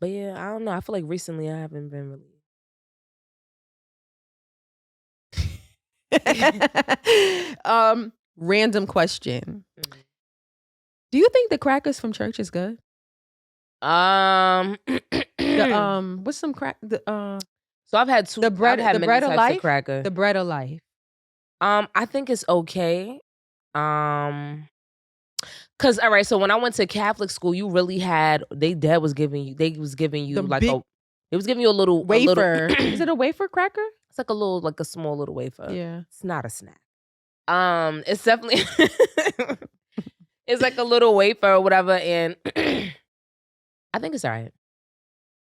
yeah, I don't know. I feel like recently I haven't been really. Random question. Do you think the crackers from church is good? What's some crack? So I've had two. The bread, I've had the many bread of types life. Of cracker. The bread of life. I think it's okay. Cause all right. So when I went to Catholic school, you really had they was giving you like they was giving you a little wafer. Is it a wafer cracker? It's like a small little wafer. Yeah. It's not a snack. It's definitely it's like a little wafer or whatever, and I think it's all right.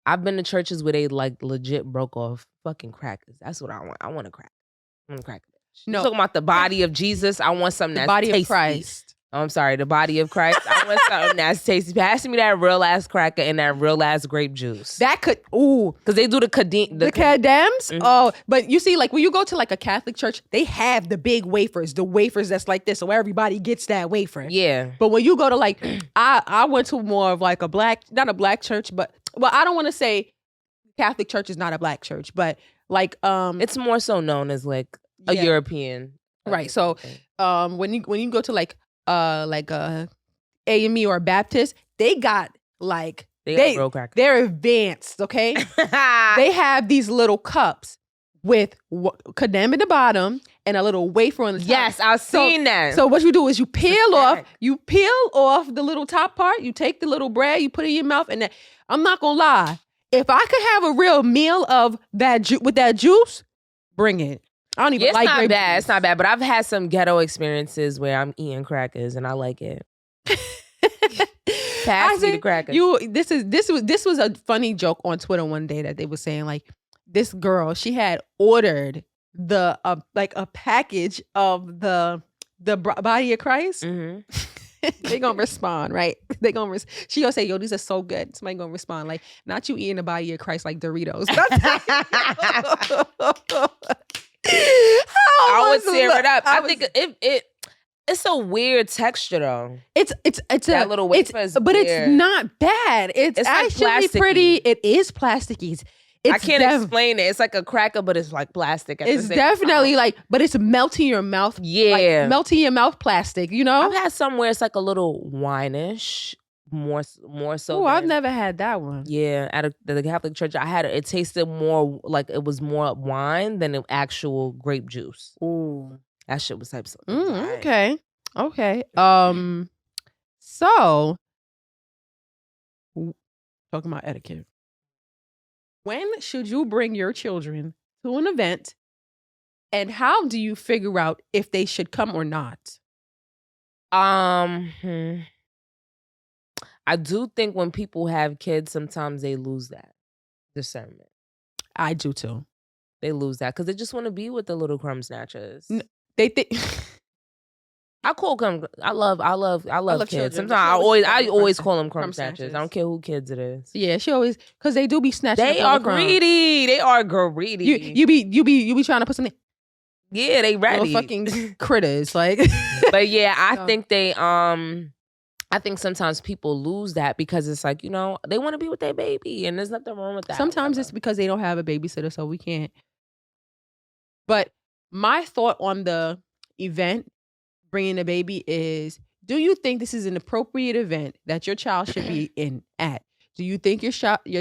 I've been to churches where they like legit broke off fucking crackers. That's what I want. I want a crack. I want a cracker. No, talking about the body of Jesus. I want something that's body tasty. Of Christ. Oh, I'm sorry, the body of Christ. I want something that's tasty. Pass me that real ass cracker and that real ass grape juice. That could because they do the cadems. Mm-hmm. Oh, but you see, like when you go to like a Catholic church, they have the big wafers, the wafers that's like this, so everybody gets that wafer. Yeah. But when you go to like, I went to more of like not a black church, but I don't want to say Catholic church is not a black church, but like it's more so known as like a European. Right. So when you go to like like a AME or a Baptist, they got like They got real crackers. they're advanced, okay? They have these little cups with condemn at the bottom and a little wafer on the top. Yes, I've seen that. So what you do is you peel off the little top part, you take the little bread, you put it in your mouth, and I'm not gonna lie. If I could have a real meal of that with that juice, bring it. I don't even like grape juice. It's not bad, but I've had some ghetto experiences where I'm eating crackers and I like it. Pass me the crackers. This was a funny joke on Twitter one day that they were saying like this girl, she had ordered the like a package of the body of Christ. Mm-hmm. They gonna respond, right? She gonna say, "Yo, these are so good." Somebody gonna respond like, "Not you eating the body of Christ like Doritos." I would tear it up. I think it's a weird texture though. It's that little wafer is but weird. It's not bad. It's actually like pretty. It is plasticky. I can't explain it. It's like a cracker, but it's like plastic. It's definitely like, but it's melting your mouth. Yeah, like melting your mouth plastic. You know, I've had somewhere it's like a little wine-ish, more so. Oh, I've never had that one. Yeah, at the Catholic church, I had it. It tasted more like it was more wine than actual grape juice. Ooh, that shit was type. Okay. So talking about etiquette. When should you bring your children to an event, and how do you figure out if they should come or not? I do think when people have kids, sometimes they lose that discernment. I do too. They lose that because they just want to be with the little crumb snatchers. They think. I call them. I love kids. Children. Sometimes I always call them crumb snatchers. I don't care who kids it is. Yeah, she always because they do be snatching. They are greedy. They are greedy. You be trying to put something. Yeah, they ready. Little fucking critters, like. But yeah, I think they I think sometimes people lose that because it's like, they want to be with their baby and there's nothing wrong with that. Sometimes it's because they don't have a babysitter, so we can't. But my thought on the event, bringing a baby, is: do you think this is an appropriate event that your child should be at? Do you think your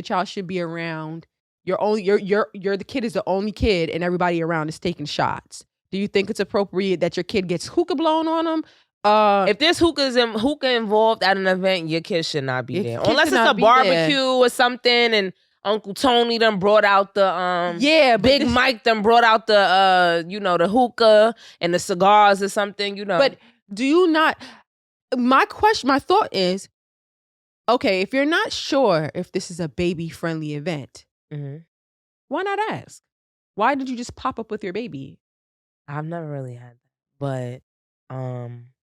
child should be around? You're the kid is the only kid and everybody around is taking shots. Do you think it's appropriate that your kid gets hookah blown on them? If there's hookah involved at an event, your kid should not be there. Unless it's a barbecue or something and Uncle Tony done brought out the Big Mike done brought out the the hookah and the cigars or something, But do you not? My thought is, okay, if you're not sure if this is a baby friendly event, why not ask? Why did you just pop up with your baby? I've never really had that, but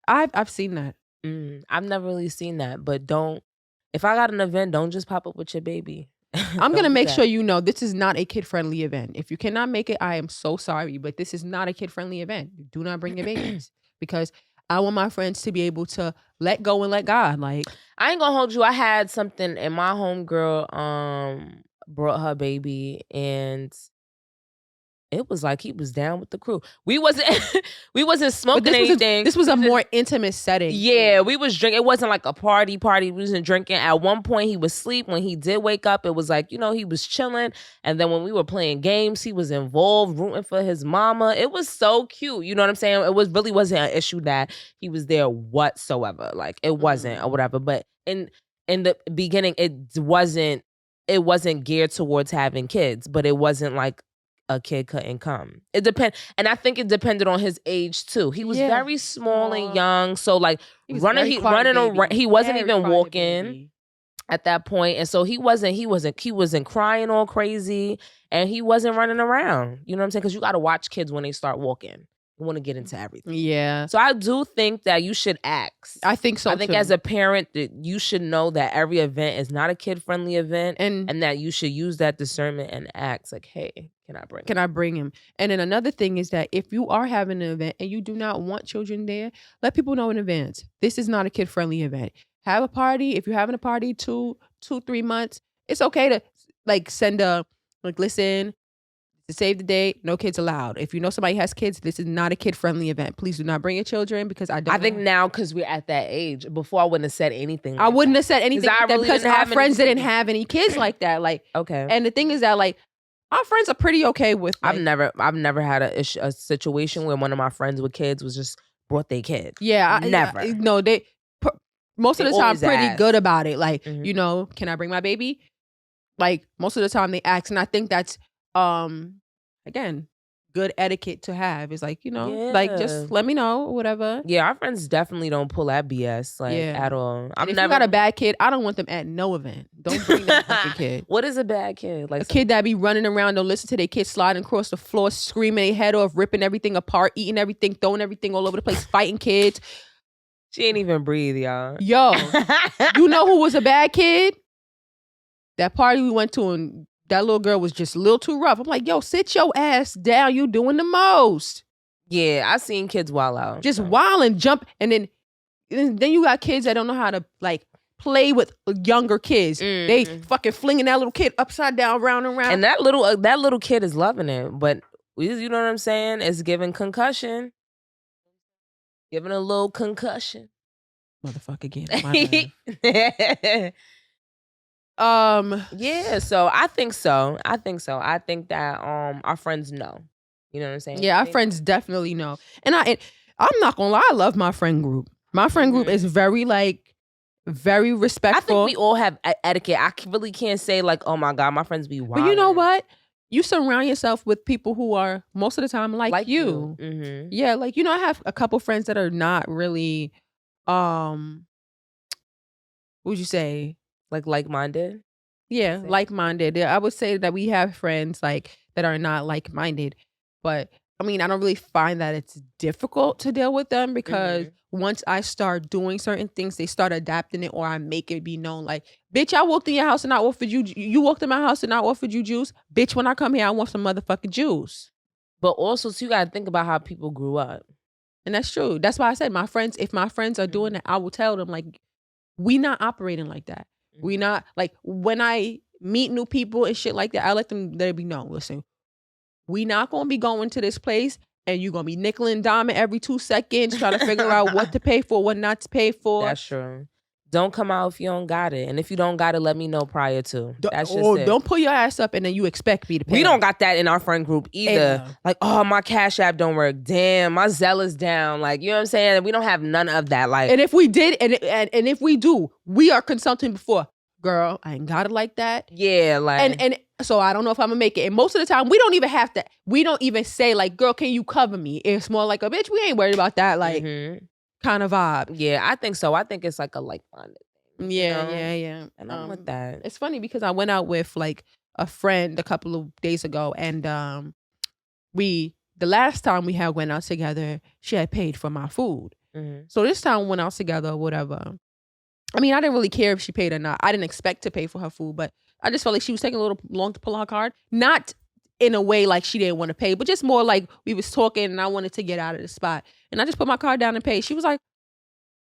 I've seen that. I've never really seen that, but if I got an event, don't just pop up with your baby. I'm going to make sure you know this is not a kid-friendly event. If you cannot make it, I am so sorry, but this is not a kid-friendly event. Do not bring your babies because I want my friends to be able to let go and let God. Like, I ain't going to hold you. I had something and my homegirl brought her baby and it was like he was down with the crew. We wasn't smoking anything. This was a more intimate setting. Yeah, we was drinking. It wasn't like a party. We wasn't drinking. At one point, he was asleep. When he did wake up, it was like, he was chilling. And then when we were playing games, he was involved, rooting for his mama. It was so cute. You know what I'm saying? It really wasn't an issue that he was there whatsoever. Like, it wasn't or whatever. But in the beginning, it wasn't geared towards having kids. But it wasn't like a kid couldn't come. And I think it depended on his age too. He was very small and young, so like running around. He wasn't even walking at that point, and so he wasn't crying all crazy, and he wasn't running around. You know what I'm saying? Because you got to watch kids when they start walking. You want to get into everything. Yeah. So I do think that you should ask. I think so. I think as a parent that you should know that every event is not a kid-friendly event, and that you should use that discernment and ask like, hey, can I bring him? And then another thing is that if you are having an event and you do not want children there, let people know in advance. This is not a kid-friendly event. Have a party. If you're having a party 2-3 months, it's okay to like send listen, To save the day, no kids allowed. If you know somebody has kids, this is not a kid-friendly event. Please do not bring your children because I think now because we're at that age. Before I wouldn't have said anything. I wouldn't have said anything like really because our friends didn't have any kids like that. Like, okay. And the thing is that like our friends are pretty okay with. Like, I've never had a situation where one of my friends with kids was just brought their kid. Yeah, never. No, most of the time pretty good about it. Like, Mhm. you know, can I bring my baby? Like most of the time they ask, and I think that's again good etiquette to have. Is like, you know, like just let me know or whatever. Yeah, our friends definitely don't pull that BS like at all. If you got a bad kid, I don't want them at no event. Don't bring that fucking kid. What is a bad kid? Like a kid that be running around, don't listen to their kids sliding across the floor, screaming their head off, ripping everything apart, eating everything, throwing everything all over the place, fighting kids. She ain't even breathe, y'all. Yo, you know who was a bad kid? That party we went to, and that little girl was just a little too rough. I'm like, yo, sit your ass down. You doing the most. Yeah, I seen kids wild out. Just wild and jump. And then you got kids that don't know how to like play with younger kids. Mm-hmm. They fucking flinging that little kid upside down, round and round. And that little kid is loving it. But you know what I'm saying? It's giving concussion. Giving a little concussion. Motherfucker again. Yeah, so I think so. I think that our friends know. You know what I'm saying? Yeah, our friends definitely know. And I'm not gonna lie, I love my friend group. My friend group is very respectful. I think we all have etiquette. I really can't say like, oh my God, my friends be wild. But you know what? You surround yourself with people who are most of the time like you. Mm-hmm. Yeah, like, you know, I have a couple friends that are not really, what would you say? Like-minded? Yeah, like-minded. I would say that we have friends like that are not like-minded. But I mean, I don't really find that it's difficult to deal with them because once I start doing certain things, they start adapting it, or I make it be known like, bitch, I walked in your house and I offered you walked in my house and I offered you juice. Bitch, when I come here, I want some motherfucking juice. But also, too, you got to think about how people grew up. And that's true. That's why I said if my friends are doing it, I will tell them like, we not operating like that. We not, like, when I meet new people and shit like that, I let it be known. Listen, we not going to be going to this place and you're going to be nickel and diming every 2 seconds trying to figure out what to pay for, what not to pay for. That's true. Don't come out if you don't got it. And if you don't got it, let me know prior to. That's just it. Don't pull your ass up and then you expect me to pay. We don't got that in our friend group either. Yeah. Like, oh, my Cash App don't work. Damn, my Zelle is down. Like, you know what I'm saying? We don't have none of that. Like, and if we did, and if we do, we are consulting before. Girl, I ain't got it like that. Yeah, like. And so I don't know if I'm gonna make it. And most of the time, we don't even have to. We don't even say like, girl, can you cover me? It's more like a bitch. We ain't worried about that. Like, kind of vibe. Yeah, I think so. I think it's like a like-minded. Yeah, yeah. And I'm with that. It's funny because I went out with like a friend a couple of days ago, and the last time we had went out together, she had paid for my food. So this time we went out together or whatever. I mean, I didn't really care if she paid or not. I didn't expect to pay for her food, but I just felt like she was taking a little long to pull her card. Not in a way like she didn't want to pay, but just more like we was talking and I wanted to get out of the spot. And I just put my card down and paid. She was like,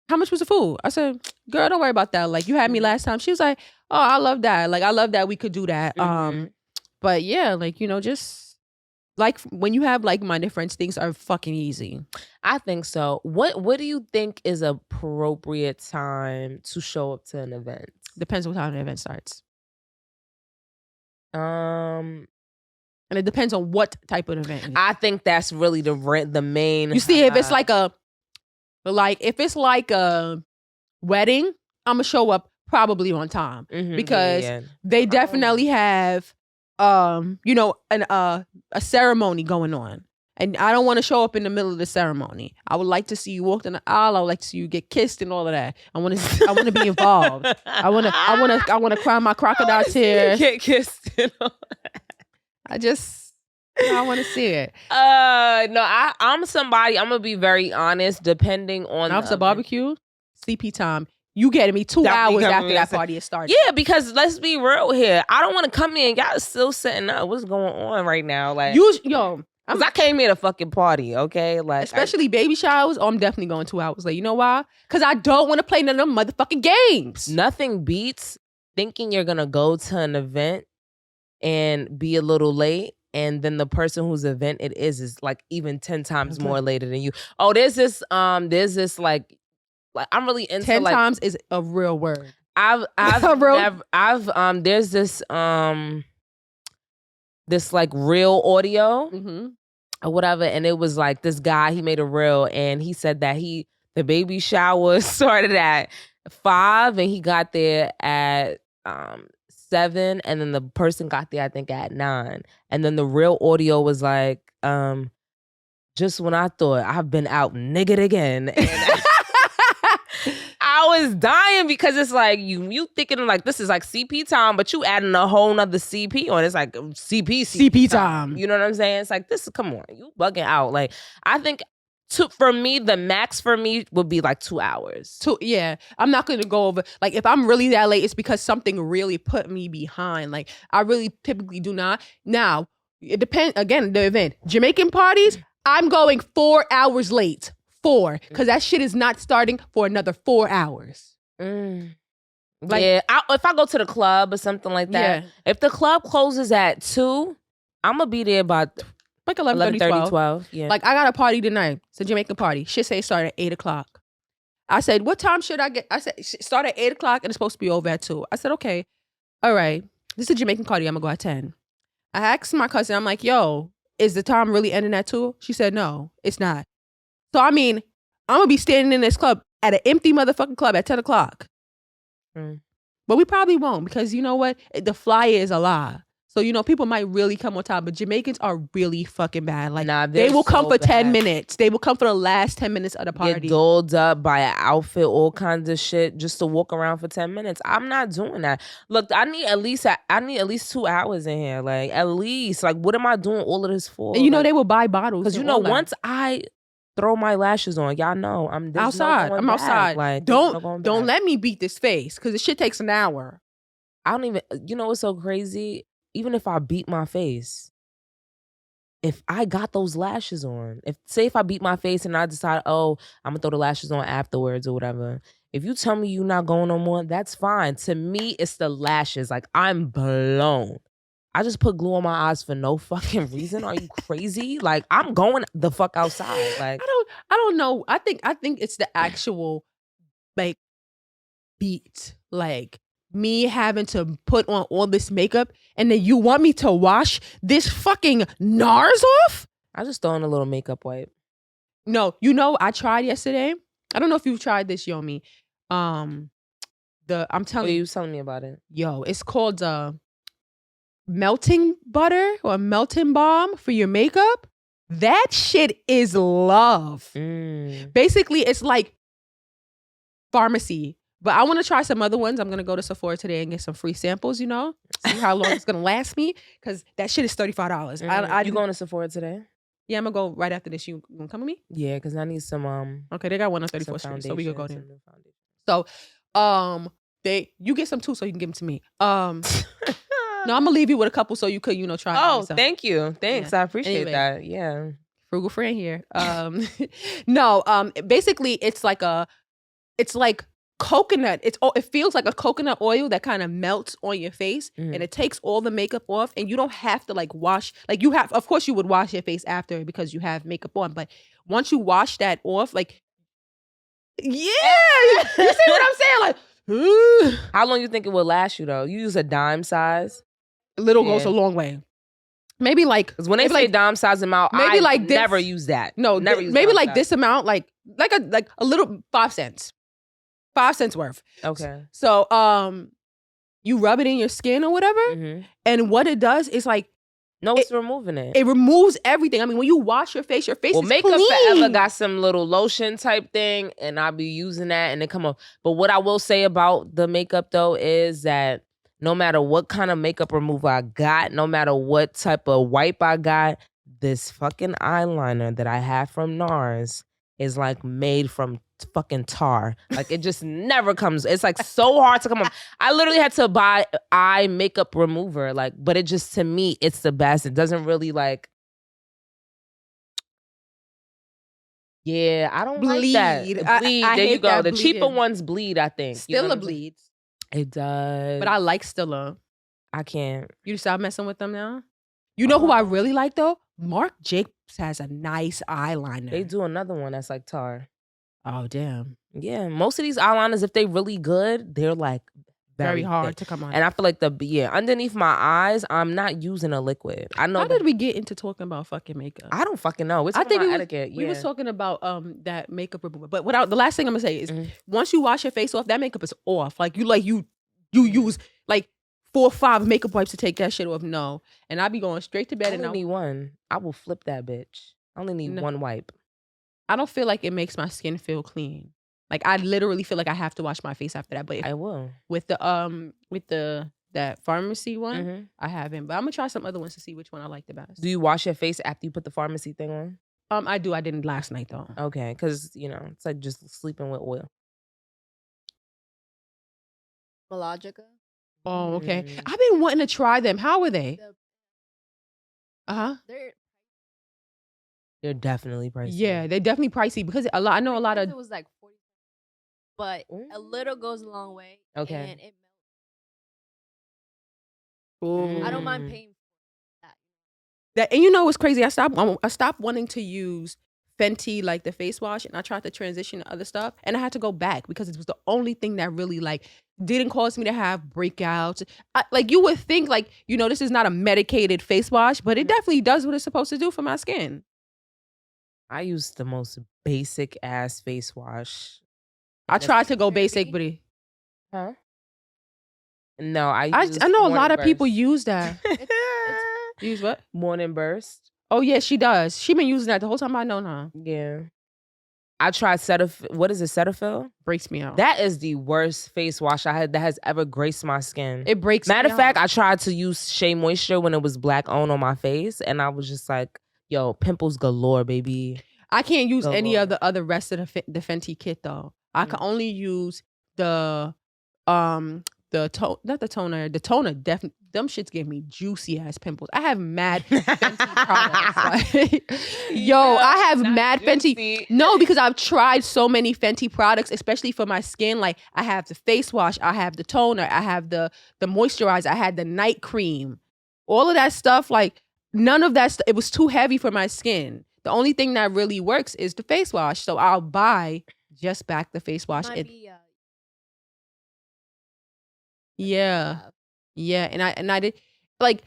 how much was the food? I said, girl, don't worry about that. Like, you had me last time. She was like, oh, I love that. Like, I love that we could do that. But yeah, like, you know, just like when you have like-minded friends, things are fucking easy. I think so. What do you think is appropriate time to show up to an event? Depends on what time the event starts. And it depends on what type of event it is. I think that's really the main. You see, if it's if it's like a wedding, I'm gonna show up probably on time because they definitely have you know, a ceremony going on. And I don't want to show up in the middle of the ceremony. I would like to see you walk in the aisle. I would like to see you get kissed and all of that. I want to be involved. I want to cry my crocodile tears. Get kissed and all that. I want to see it. No, I'm somebody. I'm gonna be very honest. Depending on after barbecue, CP time. You getting me 2 hours after that party is started. Yeah, because let's be real here. I don't want to come in. Y'all still sitting up. What's going on right now? Like, because I came here to fucking party, okay? Like, especially baby showers. Oh, I'm definitely going 2 hours late. You know why? Because I don't want to play none of them motherfucking games. Nothing beats thinking you're gonna go to an event and be a little late and then the person whose event it is like even 10 times more later than you. Oh, there's this like I'm really into 10 like times is a real word. There's this this like real audio or whatever, and it was like this guy, he made a reel and he said that the baby shower started at 5 and he got there at 7, and then the person got there I think at 9, and then the real audio was like just when I thought I've been out niggered again, and I was dying because it's like you thinking like this is like CP time, but you adding a whole nother CP on. It's like CP time. You know what I'm saying? It's like, come on, you bugging out. Like I think for me, the max for me would be like 2 hours. Yeah, I'm not going to go over. Like if I'm really that late, it's because something really put me behind. Like I really typically do not. Now it depends. Again, the event, Jamaican parties, I'm going 4 hours late. 4, because that shit is not starting for another 4 hours. Like, yeah, if I go to the club or something like that, if the club closes at 2, I'm gonna be there about like 11:30, 12. Yeah, like I got a party tonight. It's a Jamaican party. Shit say start at 8 o'clock. I said, what time should I get? I said start at 8 o'clock and it's supposed to be over at 2. I said, okay, all right. This is a Jamaican party. I'm gonna go at 10. I asked my cousin. I'm like, yo, is the time really ending at 2? She said, no, it's not. So, I mean, I'm going to be standing in this club at an empty motherfucking club at 10 o'clock. But we probably won't because you know what? The flyer is a lie. So, you know, people might really come on top, but Jamaicans are really fucking bad. Like, they will come for 10 minutes. They will come for the last 10 minutes of the party. Get dolled up by an outfit, all kinds of shit, just to walk around for 10 minutes. I'm not doing that. Look, I need at least 2 hours in here. Like, at least. Like, what am I doing all of this for? And you know, they will buy bottles. Because, you know, once I throw my lashes on, y'all know I'm outside. I'm outside. Like, don't let me beat this face because the shit takes an hour. I don't even, you know what's so crazy? Even if I beat my face, if I got those lashes on, if I beat my face and I decide, oh, I'm gonna throw the lashes on afterwards or whatever. If you tell me you're not going no more, that's fine. To me, it's the lashes. Like, I'm blown. I just put glue on my eyes for no fucking reason. Are you crazy? Like, I'm going the fuck outside. Like, I don't know. I think it's the actual like beat. Like me having to put on all this makeup and then you want me to wash this fucking NARS off? I just throw in a little makeup wipe. No, you know, I tried yesterday. I don't know if you've tried this, Yomi. I'm telling you. You was telling me about it. Yo, it's called melting butter or melting balm for your makeup. That shit is love. Basically, it's like pharmacy. But I want to try some other ones. I'm going to go to Sephora today and get some free samples, you know? See how long it's going to last me. Because that shit is $35. You going to Sephora today? Yeah, I'm going to go right after this. You going to come with me? Yeah, because I need some... Okay, they got one on 34th Street, so we could go there. So, you get some too, so you can give them to me. No, I'm going to leave you with a couple so you could, you know, try them. Oh, thank you. Thanks. Yeah. I appreciate that. Yeah. Frugal friend here. Basically, it's like coconut. It feels like a coconut oil that kind of melts on your face and it takes all the makeup off and you don't have to like wash. Like of course you would wash your face after because you have makeup on. But once you wash that off, like, yeah, you see what I'm saying? Like, how long you think it will last you though? You use a dime size? Little goes a long way. Maybe like, because when they say like, dime size amount, maybe like this, never use that. No, never use maybe like size. This amount, like a little 5 cents. 5 cents worth. Okay. So you rub it in your skin or whatever, and what it does is like it's removing it. It removes everything. I mean, when you wash your face is Makeup clean. Forever got some little lotion type thing, and I'll be using that, and it come up. But what I will say about the makeup though is that no matter what kind of makeup remover I got, no matter what type of wipe I got, this fucking eyeliner that I have from NARS is like made from fucking tar. Like, it just never comes. It's like so hard to come up. I literally had to buy eye makeup remover. Like, but it just, to me, it's the best. It doesn't really like. Yeah, I don't bleed. Like that. Bleed. I there you go. The bleeding. cheaper ones bleed, I think. Stilla bleeds. It does. But I like Stilla. I can't. You stop messing with them now? You know who I really like though? Marc Jacobs has a nice eyeliner. They do another one that's like tar. Oh damn. Yeah, most of these eyeliners, if they really good, they're like Very hard thick. to come on. And I feel like underneath my eyes, I'm not using a liquid. I know. How did we get into talking about fucking makeup? I don't fucking know. We're I talking think about we etiquette. we yeah. was talking about that makeup remover. But the last thing I'm gonna say is once you wash your face off, that makeup is off. Like you use like 4 or 5 makeup wipes to take that shit off. No. And I be going straight to bed I and only need one. I will flip that bitch. I only need one wipe. I don't feel like it makes my skin feel clean. Like I literally feel like I have to wash my face after that. But I will. With that pharmacy one, I haven't. But I'm gonna try some other ones to see which one I like the best. Do you wash your face after you put the pharmacy thing on? I do. I didn't last night though. Okay, because it's like just sleeping with oil. Melogica. Oh, okay. I've been wanting to try them. How are they? They're definitely pricey. Yeah, they're definitely pricey because I know a lot of. It was like 40, but a little goes a long way. Okay. And it Ooh. I don't mind paying for that. And you know what's crazy? I stopped wanting to use Fenty, like the face wash, and I tried to transition to other stuff, and I had to go back because it was the only thing that really like didn't cause me to have breakouts. Like you would think, like this is not a medicated face wash, but it definitely does what it's supposed to do for my skin. I use the most basic ass face wash. I tried to go basic, but huh? No, I know a lot of people use that. Use what? Morning Burst. Oh yeah, she does. She been using that the whole time I known her. Yeah. I tried Cetaphil. What is it? Cetaphil? Breaks me out. That is the worst face wash I had that has ever graced my skin. It breaks me out. Matter of fact, I tried to use Shea Moisture when it was black owned on my face, and I was just like, yo, pimples galore, baby. I can't use any of the other rest of the Fenty kit though. I can only use the toner. Definitely, them shits give me juicy ass pimples. I have mad Fenty products. Like, I have mad juicy. Fenty. No, because I've tried so many Fenty products, especially for my skin. Like I have the face wash, I have the toner, I have the moisturizer, I had the night cream. All of that stuff, like none of that it was too heavy for my skin. The only thing that really works is the face wash. So I'll buy just back the face wash. Yeah. And I did like,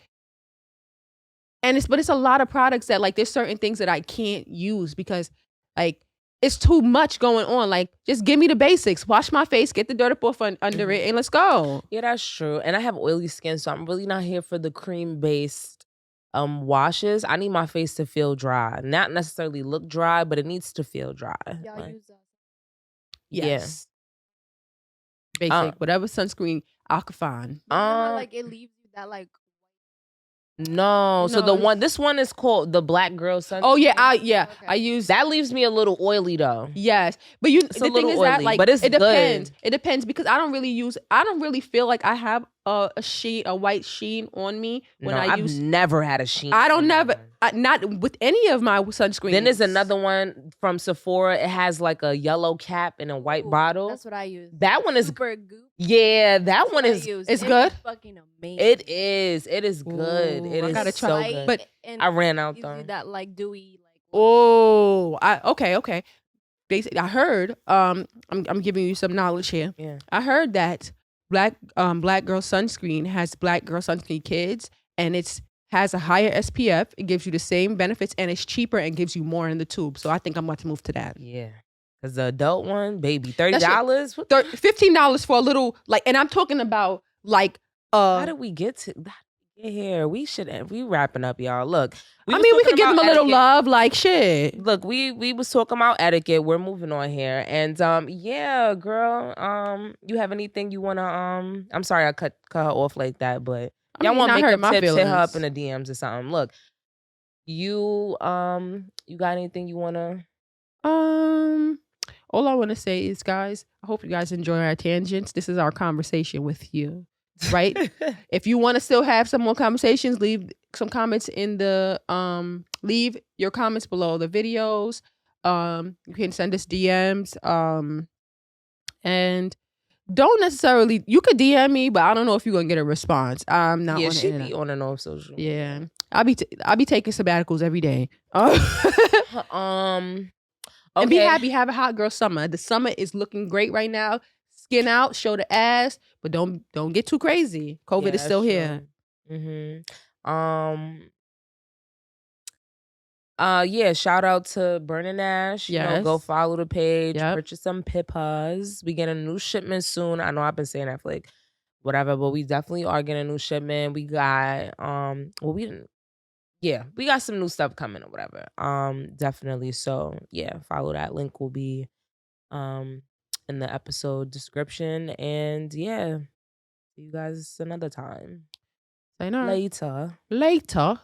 but it's a lot of products that like, there's certain things that I can't use because like, it's too much going on. Like, just give me the basics. Wash my face, get the dirt up off under it, and let's go. Yeah, that's true. And I have oily skin, so I'm really not here for the cream-based washes. I need my face to feel dry. Not necessarily look dry, but it needs to feel dry. Y'all use that? Yes. Yeah. Basic, whatever sunscreen, Aquafine. Like it leaves you that like. No, so this one is called the Black Girl Sunscreen. Oh yeah, I use that. Leaves me a little oily though. Yes, but the thing is oily, that like it depends. It depends because I don't really feel like I have a white sheen on me when I've never had a sheen. Not with any of my sunscreens. Then there's another one from Sephora. It has like a yellow cap and a white bottle. That's what I use. That one is super goop. Yeah, that one is. It's good. Fucking amazing. It is. It is good. It is gotta so try. good. But I ran out though. That like dewy. Okay. Basically, I heard. I'm giving you some knowledge here. Yeah. I heard that Black Girl Sunscreen has Black Girl Sunscreen Kids, and has a higher SPF. It gives you the same benefits, and it's cheaper and gives you more in the tube. So I think I'm about to move to that. Yeah. Because the adult one, baby, $30? $15 for a little, like, and I'm talking about, like, how did we get here? We wrapping up, y'all. Look. We could give them a little love, like, shit. Look, we was talking about etiquette. We're moving on here. And, yeah, girl, you have anything you want to, I'm sorry I cut her off like that, but y'all want to make her tips, hit her up in the DMs or something. Look, you got anything you want to? All I want to say is, guys, I hope you guys enjoy our tangents. This is our conversation with you, right? If you want to still have some more conversations, leave some comments in the leave your comments below the videos. You can send us DMs. And don't necessarily, you could DM me, but I don't know if you're gonna get a response. I'm not. Yeah, she be on and off social. Yeah. I'll be taking sabbaticals every day. And be happy. Have a hot girl summer. The summer is looking great right now. Skin out, show the ass, but don't get too crazy. COVID is still here. Yeah, shout out to Burn & Ash. You know, go follow the page, purchase some pippas. We get a new shipment soon. I know I've been saying that for like whatever, but we definitely are getting a new shipment. We got we got some new stuff coming or whatever. Definitely. So yeah, follow that. Link will be in the episode description. And yeah, see you guys another time. Say no. Later.